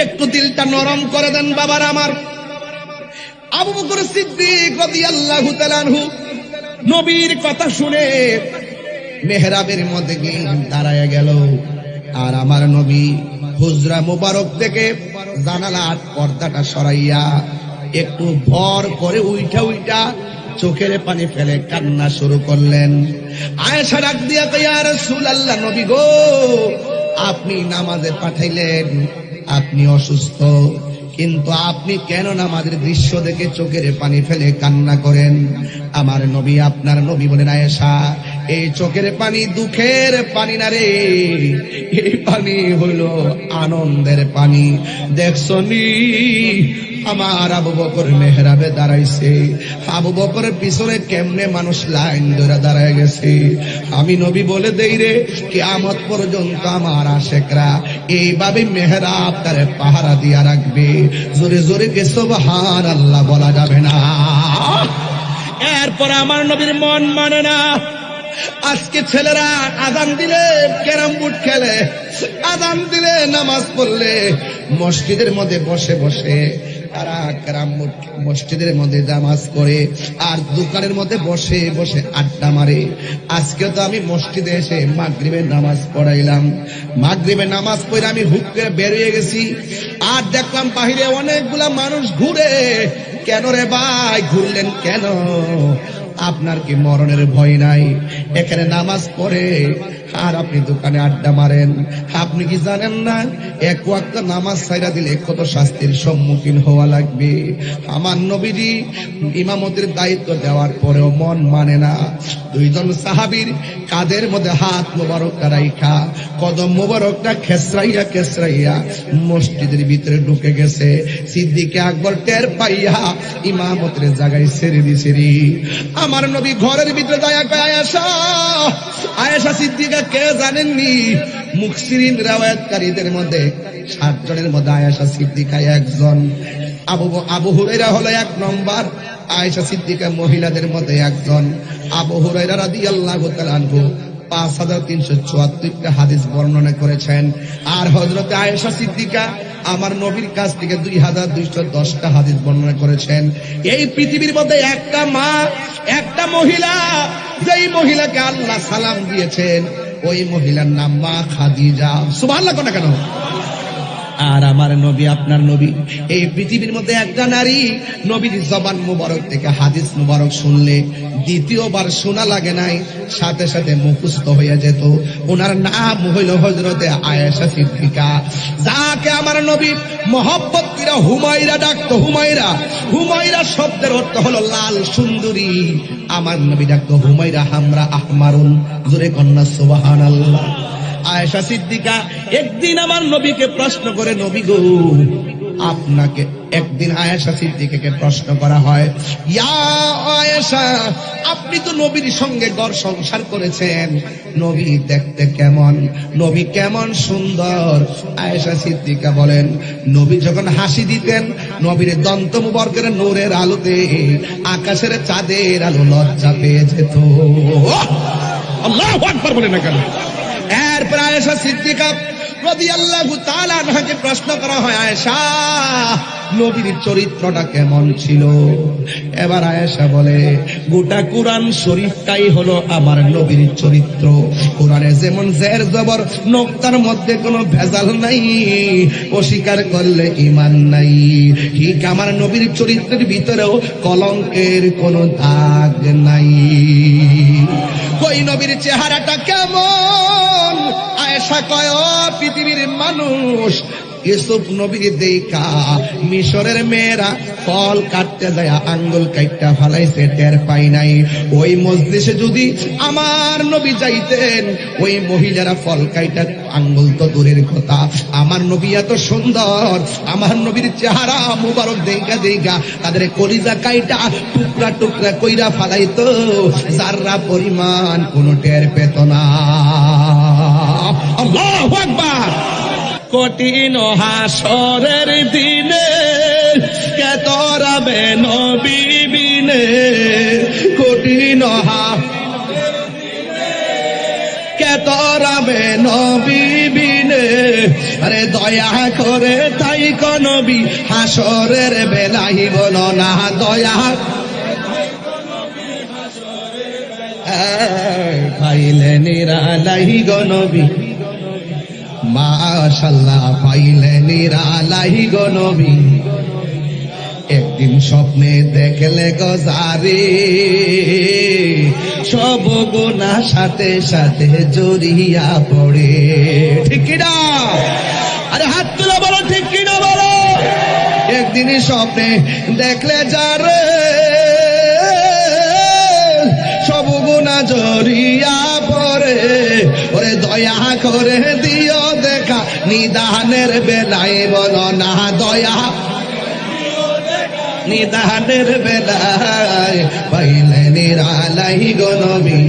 একটু দিলটা নরম করে দেন বাবার আমার। আবু বকর সিদ্দিক রাদিয়াল্লাহু তাআলা আনহু নবীর কথা শুনে মেহরাবের মধ্যে গিয়ে দাঁড়ায় গেল। আর আমার নবী হুজরা মুবারক থেকে জানালার পর্দাটা সরাইয়া একটু ভর করে উইঠা চোখের পানি ফেলে কান্না শুরু করলেন। আয়েশা ডাক দিয়া কয়, ইয়া রাসূলুল্লাহ, নবী গো, আপনি নামাজে পাঠাইলেন, আপনি অসুস্থ, কিন্তু আপনি কেন নামাজের দৃশ্য দেখে চোখের পানি ফেলে কান্না করেন? আমার নবী, আপনার নবী বলেন, আয়েশা, এই চোখের পানি দুঃখের পানি না রে, এই পানি হইল আনন্দের পানি। দেখছনি আমার আবু বকর মেহরাবে দাঁড়াইছে, আবু বকরের পিছনে কেমনে মানুষ লাইন ধরে দাঁড়ায় গেছে। আমি নবী বলে দেই রে, কিয়ামত পর্যন্ত আমার আশেকরা এইভাবে মেহরাব তারে পাহারা দিয়া রাখবে। জোরে জোরে কে সুবহানাল্লাহ বলা যাবে না। এরপর আমার নবীর মন মানে না। আজকে ছেলেরা আযান দিলে ক্যারাম বোর্ড খেলে, আযান দিলে নামাজ পড়লে মসজিদের মধ্যে বসে বসে তারা ক্যারাম বোর্ড মসজিদের মধ্যে নামাজ পড়ে, আর দোকানের মধ্যে বসে বসে আড্ডা মারে। আজকে তো আমি মসজিদে এসে মাগরিবের নামাজ পড়াইলাম, মাগরিবের নামাজ পড়ে আমি হুক করে বেরিয়ে গেছি, আর দেখলাম বাহিরে অনেকগুলা মানুষ ঘুরে। কেন রে ভাই, ঘুরলেন কেন? আপনার কি মরণের ভয় নাই? এখানে নামাজ পড়ে আর আপনি দোকানে আড্ডা মারেন। আপনি কি জানেন না এক ওয়াক্ত নামাজ ছাইরা দিলে কত শাস্তির সম্মুখীন হওয়া লাগবে? আমার নবীজি ইমামতের দায়িত্ব দেওয়ার পরেও মন মানে না। দুইজন সাহাবীর কাঁধের মধ্যে হাত মোবারকটা রাইখা কদম মোবারকটা খেসরাইয়া খেসরাইয়া মসজিদের ভিতরে ঢুকে গেছে। সিদ্দিকে আকবর টের পাইয়া ইমামতের জায়গায় ছেড়ে দিছে। আমার নবী ঘরের ভিতরে যায় কয়, আয়েশা, আয়েশা সিদ্দিকা কে জানেননি? মুফসিরিন riwayatকারীদের মধ্যে 7 জনের মধ্যে আয়েশা সিদ্দিকা একজন। আবু হুরায়রা হলো 1 নম্বর, আয়েশা সিদ্দিকা মহিলাদের মধ্যে একজন। আবু হুরায়রা রাদিয়াল্লাহু তাআলা আনহু 5374টা হাদিস বর্ণনা করেছেন, আর হযরত আয়েশা সিদ্দিকা আমার নবীর কাছ থেকে 2210টা হাদিস বর্ণনা করেছেন। এই পৃথিবীর মধ্যে একটা মা, একটা মহিলা, যেই মহিলাকে আল্লাহ সালাম দিয়েছেন ওই মহিলার নাম মা খাদিজা। সুবহানাল্লাহ কোন কেন? আর আমার নবী, আপনার নবী, এই পৃথিবীর মধ্যে একটা নারী নবীর জবান মুবারক থেকে হাদিস মুবারক শুনলে দ্বিতীয়বার শোনা লাগে নাই, সাথে সাথে মুখস্থ হয়ে যেত। ওনার নাম হইল হযরতে আয়েশা সিদ্দিকা, যাকে আমার নবী মহব্বত করে হুমায়রা ডাকতো। হুমায়রা, হুমায়রা শব্দের অর্থ হলো লাল সুন্দরী। আমার নবী ডাকতো হুমায়রা হামরা আহমারুন। জোরে কন্যা সুবহানাল্লাহ। আয়েশা সিদ্দিকা একদিন আমার নবীকে প্রশ্ন করে, নবী গো, আপনাকে একদিন আয়েশা সিদ্দিকাকে প্রশ্ন করা হয়, ইয়া আয়েশা, আপনি তো নবীর সঙ্গে ঘর সংসার করেছেন, নবী দেখতে কেমন? নবী কেমন সুন্দর? আয়েশা সিদ্দিকা বলেন, নবী যখন হাসি দিতেন, নবীর দন্ত মুবারকের নূরের আলোতে আকাশের চাঁদের আলো লজ্জা পেয়ে যেত। আল্লাহু আকবার বলেন না কেন? এরপর আয়েশা সিদ্দিকা রাদিয়াল্লাহু তাআলা আনহাকে প্রশ্ন করা হয়, আয়েশা, নবীর চরিত্রটা কেমন ছিল? এবার আয়েশা বলে, গোটা কুরআন শরীফটাই হলো আমার নবীর চরিত্র। কুরআনে যেমন জের জবর, নোক্তার মধ্যে কোনো ভেজাল নাই, অস্বীকার করলে ঈমান নাই। ঠিক আমার নবীর চরিত্রের ভিতরেও কলঙ্কের কোনো দাগ নাই। কই নবীর চেহারাটা কেমন? আয়েশা কয়, ও পৃথিবীর মানুষ, ইউসুফ নবীর দেখা মিশরের মেয়েরা ফল কাটতে যায় আঙ্গুল কাইটটা ফালাইছে, টের পাই নাই। ওই মজলিসে যদি আমার নবী যাইতেন, ওই মহিলারা ফল কাইটা আঙ্গুল তো দূরের কথা, আমার নবী এত সুন্দর, আমার নবীর চেহারা মুবারক দেখা দেখা তাদের কলিজা কাইটা টুকরা টুকরা কইরা ফালাইতো, যাররা পরিমাণ কোন টের পেত না। আল্লাহু আকবার। কঠিন হাসরের দিনে কে তরাবে নবী বিনে, কঠিন হাসরের দিনে কে তরাবে নবী বিনে, আরে দয়া করে তাই গো নবী হাসরের বেলাই বলো না দয়া পাইলে নিরালাই গো নবী মাশাআল্লাহ পাইলে নিরালাই গো নবী একদিন স্বপ্নে দেখলে গো জারি সব গুনাহ সাথে সাথে জড়িয়া পড়ে ঠিক কি না আরে হাত তুলে বলো ঠিক কি না বলো একদিন স্বপ্নে দেখলে যারে সব গুনাহ জড়িয়া পড়ে ওরে দয়া করে দিও দেখা নিদানের বেলায় বলো না দয়া নিদানের বেলায় পাইলে নিরালাই গো নবী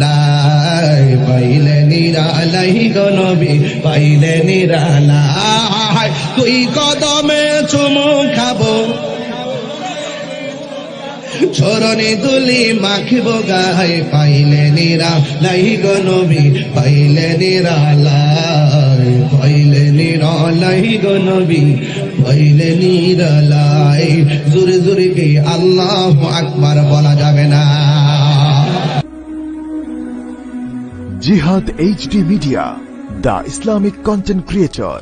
লাই পাইলে নিরালাই গো নবী পাইলে নিরালাই তুই কদমে চুমু খাবো চরণে দুলি মাখিব গায়ে পাইলে নিরালাই গো নবী পাইলে নিরালাই পাইলে নিরালাই গো নবী পাইলে নিরালাই জোরে জোরে কে আল্লাহু আকবার বলা যাবে না জিহাদ HD media, the Islamic content creator.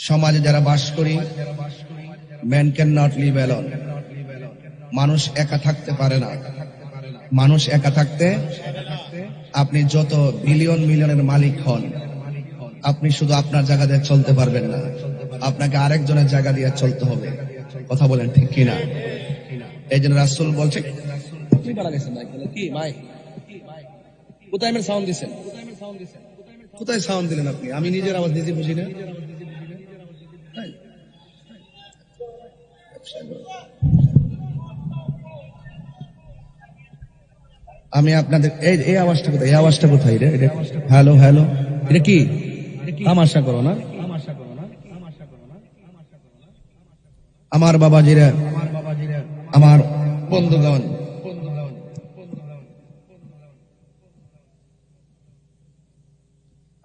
সমাজে যারা বাস করি, man can not live alone. মানুষ একা থাকতে পারে না। মানুষ একা থাকতে, আপনি যত বিলিয়ন মিলিয়নের মালিক হন, আপনি শুধু আপনার জায়গা দিয়ে চলতে পারবেন না, আপনাকে আরেকজনের জায়গা দিয়ে চলতে হবে। কথা বলেন ঠিক কিনা? এই জন্য রাসূল বলছে, কোথায় আমার সাউন্ড দিচ্ছেন? কোথায় সাউন্ড দিলেন আপনি? আমি নিজের আওয়াজ নিজে বুঝি না। আমি আপনাদের এই আওয়াজটা কোথায়? এই আওয়াজটা কোথায় রে? এটা হ্যালো হ্যালো, এটা কি তামাশা করো না? আমার বাবাজিরা, আমার বন্ধুগণ,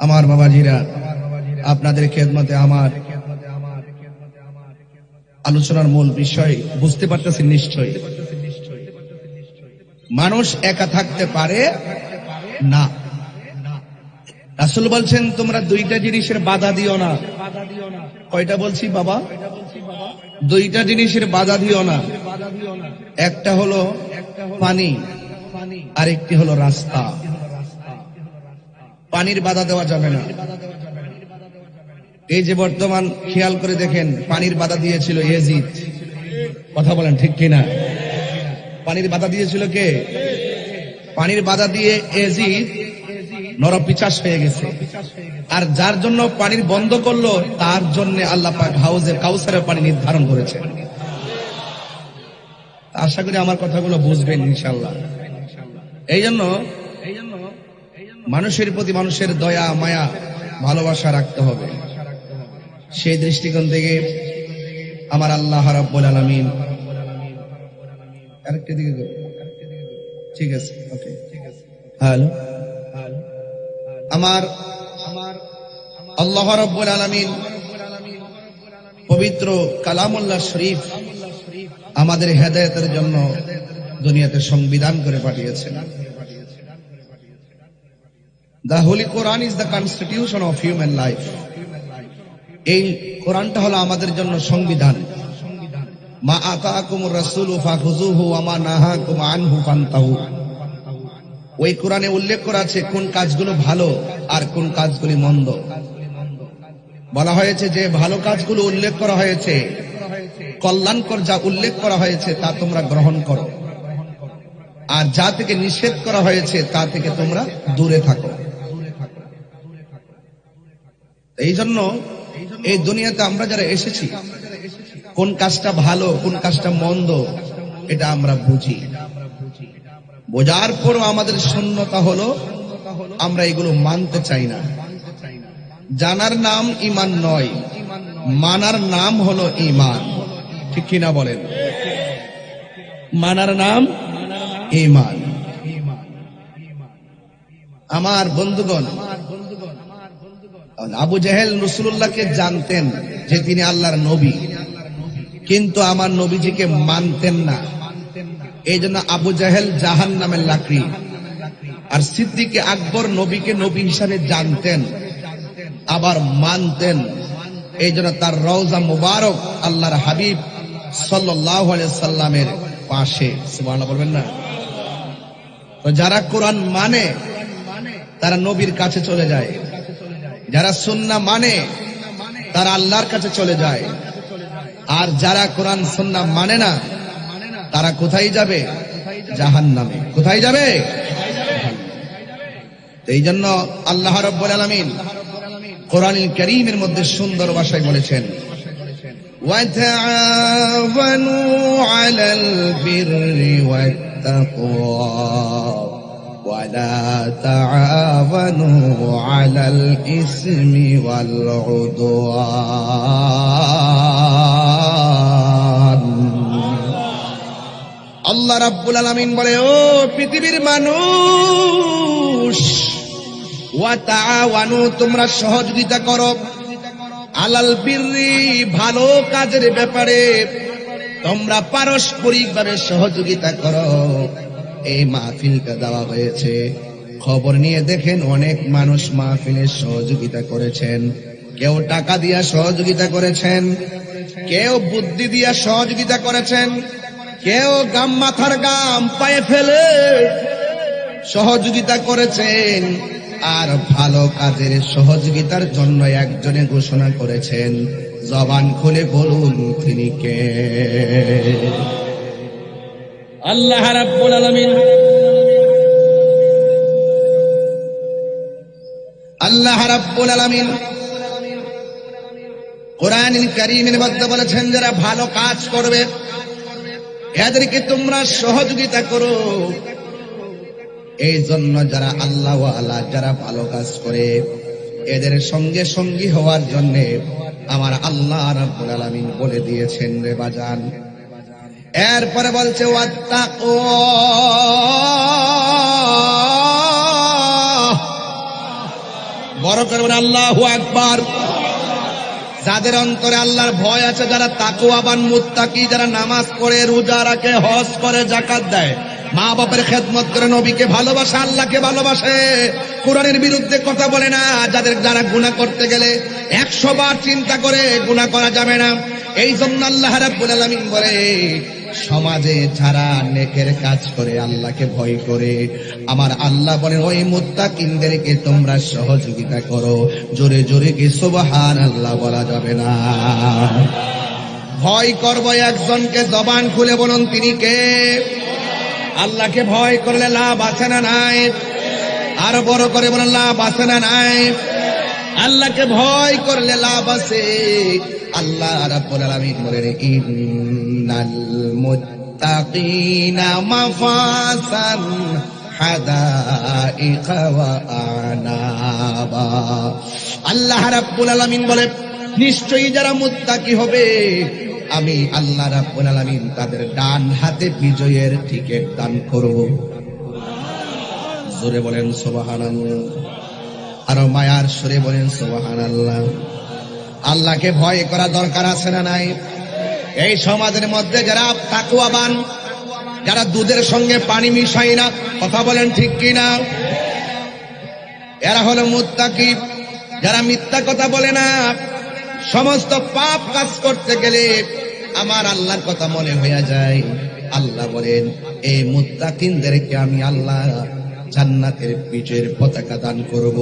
আমার বাবাজিরা, আপনাদের খেদমতে আমার আলোচনার মূল বিষয় বুঝতে পারতেছেন নিশ্চয়ই। মানুষ একা থাকতে পারে না। রাসূল বলছেন, তোমরা দুইটা জিনিসের বাধা দিও না। কয়টা বলছি বাবা? দুইটা জিনিসের বাধা দিও না। একটা হলো পানি, আরেকটি হলো রাস্তা। পানির বাধা দেওয়া যাবে না। এই যে বর্তমান খেয়াল করে দেখেন, পানির বাধা দিয়েছিল ইয়াজিদ। কথা বলেন ঠিক কিনা? পানির বাধা দিয়েছিল কে? পানির বাধা দিয়ে ইয়াজিদ নরপিচাস হয়ে গেছে। আর যার জন্য পানির বন্ধ করলো, তার জন্য আল্লাহ পাক হাউজে কাউসারের পানি নির্ধারণ করেছে। আশা করি আমার কথাগুলো বুঝবেন ইনশাআল্লাহ। এই জন্য মানুষের প্রতি মানুষের দয়া মায়া ভালোবাসা রাখতে হবে। সেই দৃষ্টিকোণ থেকে আমার আল্লাহ রাব্বুল আলামিন, আরেকটা দিকে ঠিক আছে, ওকে, হ্যালো, আমার আল্লাহ রাব্বুল আলামিন পবিত্র কালামুল্লাহ শরীফ আমাদের হেদায়েতের জন্য দুনিয়াতে সংবিধান করে পাঠিয়েছেন। The Holy Quran is the constitution of human life. এই কোরআনটা হলো আমাদের জন্য সংবিধান। মা আতাকুমুর রাসূলু ফাখুযুহু ওয়া মা নাহাকুম আনহু ফান্তাহু। ওই কোরআনে উল্লেখ করা আছে কোন কাজগুলো ভালো আর কোন কাজগুলি মন্দ। বলা হয়েছে যে ভালো কাজগুলো উল্লেখ করা হয়েছে, কল্যাণকর যা উল্লেখ করা হয়েছে তা তোমরা গ্রহণ করো, আর যা থেকে নিষেধ করা হয়েছে তা থেকে তোমরা দূরে থাকো। এই জন্য এই দুনিয়াতে আমরা যারা এসেছি, কোন কাজটা ভালো কোন কাজটা মন্দ এটা আমরা বুঝি। বোঝার পরও আমাদের শূন্যতা হলো আমরা এগুলো মানতে চাই না। জানার নাম ঈমান নয়, মানার নাম হলো ঈমান। ঠিক কিনা বলেন? মানার নাম ঈমান। আমার বন্ধুগণ, আবু জেহেল রাসূলুল্লাহকে জানতেন, যে তিনি আল্লাহর নবী, কিন্তু আমার নবীজিকে মানতেন না। এই জন্য আবু জাহেল জাহান্নামের লাকড়ি, আর সিদ্দিকে আকবর নবীকে নবী হিসাবে জানতেন, আবার মানতেন। এই জন্য তার রওজা মুবারক আল্লাহর হাবিব সাল্লাল্লাহু আলাইহি সাল্লামের পাশে। সুবহানাল্লাহ বলবেন না? তো যারা কোরআন মানে তারা নবীর কাছে চলে যায়, যারা সুন্নাহ মানে তারা আল্লাহর কাছে চলে যায়, আর যারা কোরআন সুন্নাহ মানে না তারা কোথায় যাবে? জাহান্নামে। কোথায় যাবে? এই জন্য আল্লাহ রাব্বুল আলামিন কোরআনুল কারীমের মধ্যে সুন্দর ভাষায় বলেছেন, ওয়াতাআওয়ানু আলাল বিররি ওয়াত-তাকওয়া ওয়ালা তাআওয়ানু আলাল ইসমি ওয়াল উদওয়ান। আল্লাহ রাব্বুল আলামিন বলে, ও পৃথিবীর মানুষ, ওয়া তাআওয়ানু, তোমরা সহযোগিতা করো, আলাল বিররি, ভালো কাজের ব্যাপারে তোমরা পারস্পরিক ভাবে সহযোগিতা করো। এই মাহফিলটা দেওয়া হয়েছে, খবর নিয়ে দেখেন অনেক মানুষ মাহফিলে সহযোগিতা করেছেন। কেউ টাকা দিয়া সহযোগিতা করেছেন, কেউ বুদ্ধি দিয়া সহযোগিতা করেছেন, কেউ গাম মাথার গাম পায়ে ফেলে সহযোগিতা করেছেন। আর ভালো কাজের সহযোগিতার জন্য একজনে ঘোষণা করেছেন, জবান খুলে বলুন তিনি কে? আল্লাহ রাব্বুল আলামিন। আল্লাহ রাব্বুল আলামিন কোরআনুল কারীমের মধ্যে বলেছেন, যারা ভালো কাজ করবে এদেরকে তোমরা সহযোগিতা করো। এই জন্য যারা আল্লাহ ওয়ালা, যারা ভালো কাজ করে এদের সঙ্গে সঙ্গী হওয়ার জন্য আমার আল্লাহ রাব্বুল আলামিন বলে দিয়েছেন রে বাজান। এরপরে বলছে ওয়াত্তাকওয়া, বড় করে বলেন আল্লাহু আকবার। যাদের অন্তরে আল্লাহর ভয় আছে, যারা তাকওয়াবান মুত্তাকি, যারা নামাজ পড়ে, রোজা রাখে, হজ করে, যাকাত দেয়, মা বাপের খেদমত করে, নবীকে ভালোবাসে, আল্লাহকে ভালোবাসে, কোরআনের বিরুদ্ধে কথা বলে না, যারা গুনাহ করতে গেলে 100 বার চিন্তা করে গুনাহ করা যাবে না। এই জন্য আল্লাহ রাব্বুল আলামিন বলে, সমাজে যারা নেকের কাজ করে, আল্লাহকে ভয় করে, আমার আল্লাহ বলেন ওই মুত্তাকিনদেরকে তোমরা সহযোগিতা করো। জোরে জোরে কি সুবহানাল্লাহ বলা যাবে না? ভয় করবো একজনকে, জবান খুলে বলুন তিনি কে? আল্লাহকে ভয় করলে লাভ আছে না নাই? আরো বড় করে বলেন লাভ আছে না নাই? আল্লাহকে ভয় করলে লাভ আছে। আল্লাহ রাব্বুল আলামিন বলেন, ইন্নাল মুত্তাকিনা মাফাসান হাদাইকা ওয়া আনাবা। আল্লাহ রাব্বুল আলামিন বলে, নিশ্চয়ই যারা মুত্তাকি হবে আমি আল্লাহ রাব্বুল আলামিন তাদের ডান হাতে বিজয়ের টিকিট দান করব। জোরে বলেন সুবহানাল্লাহ, আর মায়ার সুরে বলেন সুবহানাল্লাহ। আল্লাহকে ভয় করা দরকার আছে না নাই? এই সমাজের মধ্যে যারা তাকওয়াবান, যারা দুধের সঙ্গে পানি মিশায় না, কথা বলেন ঠিক কিনা, এরা হলো মুত্তাকি। যারা মিথ্যা কথা বলে না, সমস্ত পাপ কাজ করতে গেলে আমার আল্লাহর কথা মনে হয়ে যায়। আল্লাহ বলেন এই মুত্তাকিনদেরকে আমি আল্লাহ জান্নাতের বিজয়ের পতাকা দান করব।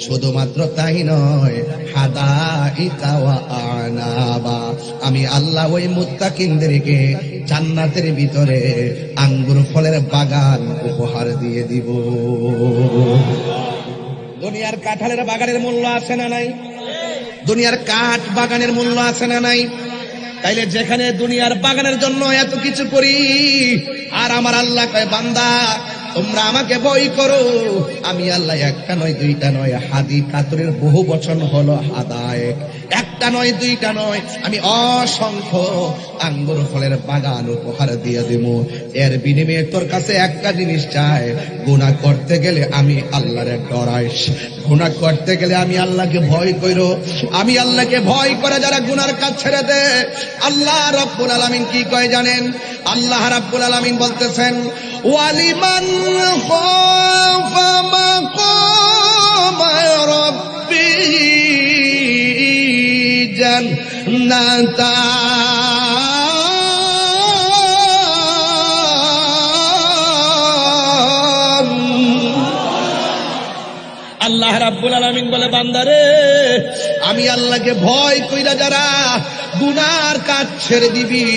শুধুমাত্র তাই নয়, হাদাইকা ওয়া আনাবা, আমি আল্লাহ ওই মুত্তাকিনদেরকে জান্নাতের ভিতরে আঙ্গুর ফলের বাগান উপহার দিয়ে দিব। দুনিয়ার কাঁঠালের বাগানের মূল্য আছে না নাই? দুনিয়ার কাঠ বাগানের মূল্য আছে না নাই? তাইলে যেখানে দুনিয়ার বাগানের জন্য এত কিছু করি, আর আমার আল্লাহ কয় বান্দা তোমরা আমাকে ভয় করো, আমি আল্লাহ একটা নয় দুইটা নয়, হাদি কাতরের বহু বচন হলো হাদায়েক, একটা নয় দুইটা নয়, আমি অসংখ্য আঙ্গুর ফলের বাগান উপহার দিয়ে দেব। এর বিনিময়ে তোর কাছে একটা জিনিস চাই, গুনাহ করতে গেলে আমি আল্লাহরে ডরাইস, গুনাহ করতে গেলে আমি আল্লাহকে ভয় কইরো। আমি আল্লাহকে ভয় করে যারা গুনার কাজ ছেড়ে দেয়, আল্লাহ রাব্বুল আলামিন কি কয় জানেন? আল্লাহ রাব্বুল আলামিন বলতেছেন, ওয়ালিমান খাফা মাকাম রাব্বিহি জান্নাতান। আল্লাহ রাব্বুল আলামিন বলে, বান্দারে আমি আল্লাহকে ভয় কইরা যারা গুনার কাজ ছেড়ে দিবি,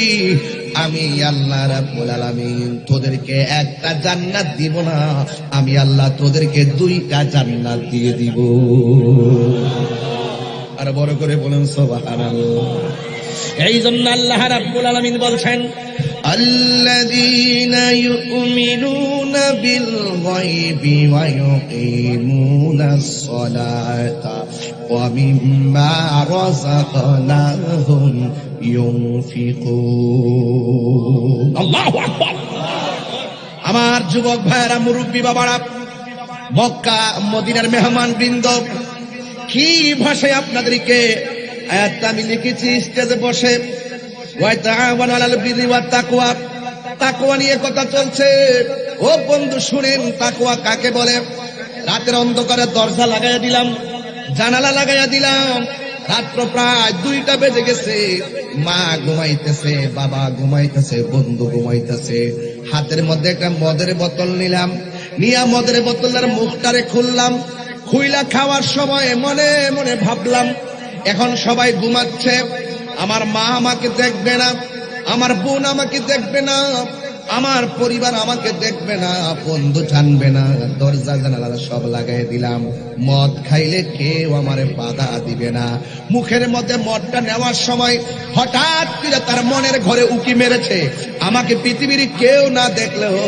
আমি আল্লাহ রাব্বুল আলামিন তোদেরকে একটা জান্নাত দিব না, আমি আল্লাহ তোদেরকে 2টা জান্নাত দিয়ে দিব। আর বড় করে বলেন সুবহানাল্লাহ। এই জন্য আল্লাহ রাব্বুল আলামিন বলছেন, الذين يؤمنون بالغيب ويقيمون الصلاة ومما رزقناهم ينفقون। আল্লাহু আকবার। আমার যুবক ভাইয়েরা, মুরব্বী বাবারা, মক্কা মদিনার মেহমান বৃন্দ, কি ভাষায় আপনাদেরকে আয়াতটা আমি লিখেছি স্টেজে বসে, ওয়াতাআওয়ানু আলাল বিররি ওয়াত তাকওয়া, তাকওয়া নিয়ে কথা চলছে। ও বন্ধু শুনেন, তাকওয়া কাকে বলে? রাতের অন্ধকারে দরজা লাগাইয়া দিলাম, জানালা লাগাইয়া দিলাম, রাত্র প্রায় 2টা বেজে গেছে, মা ঘুমাইতেছে, বাবা ঘুমাইতেছে, বন্ধু ঘুমাইতেছে, হাতের মধ্যে একটা মদের বোতল নিলাম, নিয়া মদের বোতলের মুখটারে খুললাম, খুইলা খাওয়ার সময় মনে মনে ভাবলাম, এখন সবাই ঘুমাচ্ছে, আমার মা আমাকে দেখবে না, আমার বোন আমাকে দেখবে না, আমার পরিবার আমাকে দেখবে না, বন্ধু জানবে না, দরজা জানালা সব লাগাই দিলাম, মদ খাইলে কেউ আমারে বাধা দিবে না। মুখের মধ্যে মদটা নেওয়ার সময় হঠাৎ করে তার মনের ঘরে উকি মেরেছে, আমাকে পৃথিবীর কেউ না দেখলেও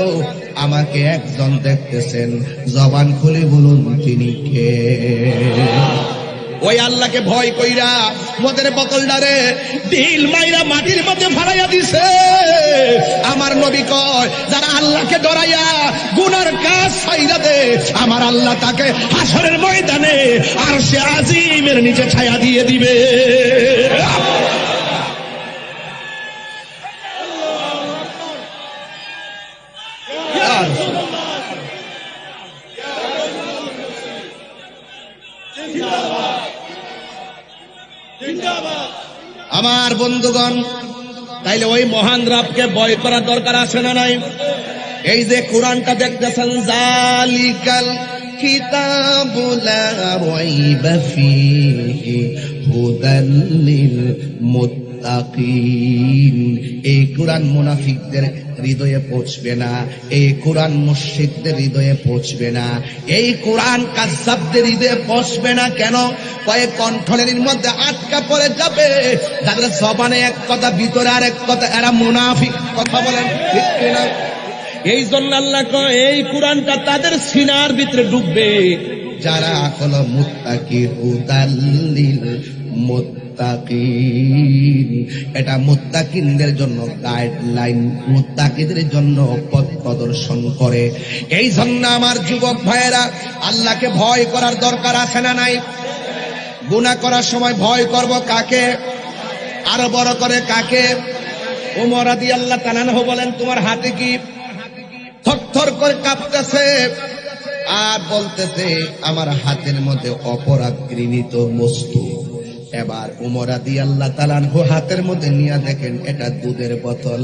আমাকে একজন দেখতেছেন, জবান খুলে বলুন তিনি কে? ওই আল্লাহকে ভয় কইরা মদের বোতলটারে ঢিল মাইরা মাটির মধ্যে ফালাইয়া দিছে। আমার নবী কয়, যারা আল্লাহকে ডরাইয়া গুনার কাজ ছাইরা দে, আমার আল্লাহ তাকে হাসরের ময়দানে আরশে আজিমের নিচে ছায়া দিয়ে দিবে। আমার বন্ধুগণ, তাইলে ওই মহান রবকে ভয় করার দরকার আছে না নাই? এই যে কোরআনটা দেখতেছেন, জালিকাল কিতাবু লা রাইবা ফীহি হুদাল লিল মুত্তাকিন। এই কোরআন মুনাফিকদের হৃদয়ে পৌঁছবে না, এই কোরআন মুশরিকদের হৃদয়ে পৌঁছবে না, এই কোরআন কাযযাবদের হৃদয়ে পৌঁছবে না। কেন? কয়েক কণ্ঠলের মধ্যে আটকা পড়ে যাবে, যাদের জবানে এক কথা ভিতরে আরেক কথা, এরা মুনাফিক। কথা বলেন ঠিক কিনা? এই জন্য আল্লাহ কয়, এই কোরআনটা তাদের সিনার ভিতরে ঢুকবে যারা হলো মুত্তাকি, হুদাল লিল মুত্তাকিন। এটা মুত্তাকিনদের জন্য গাইডলাইন, মুত্তাকিদের জন্য পথ প্রদর্শন করে। এই জন্য আমার যুবক ভাইয়েরা, আল্লাহকে ভয় করার দরকার আছে না নাই? গুনাহ করার সময় ভয় করব কাকে? আরো বড় করে কাকে? ওমর রাদিয়াল্লাহু তাআলা আনহু বলেন, তোমার হাতে কি? থরথর করে কাঁপতেছে আর বলতেছে, আমার হাতের মধ্যে অপরাধ ঘৃণিত বস্তু। এবার ওমর রাদিয়াল্লাহু তাআলা আনহু হাতের মধ্যে নিয়ে দেখেন এটা দুধের বোতল।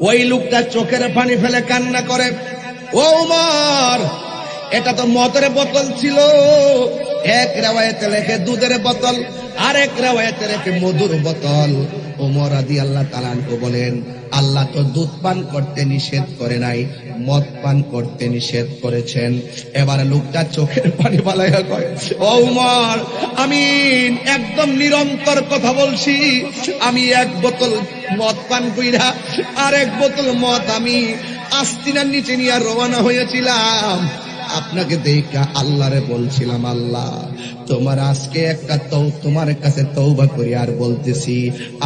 ওই লোকটা চোখের পানি ফেলে কান্না করে, ও ওমর, এটা তো মদের বোতল ছিল। এক রিওয়ায়াতে লেখে দুধের বোতল, আরেক রিওয়ায়াতে লেখে মধুর বোতল। ওমর রাদিয়াল্লাহু তাআলা আনহু বলেন, আল্লাহ তো দুধ পান করতে নিষেধ করে নাই, মদ পান করতে নিষেধ করেছেন। এবার লোকটা চোখের পানি বালাইয়া কয়, ও ওমর, আমি একদম নিরন্তর কথা বলছি, আমি এক বোতল মদ পান কইরা আর এক বোতল মদ আমি আস্তিনার নিচে নিয়ে রওনা হয়েছিলাম। আপনাকে দেখা আল্লাহরে বলছিলাম, আল্লাহ তোমার আজকে তোমার কাছে তওবা করি আর বলতেছি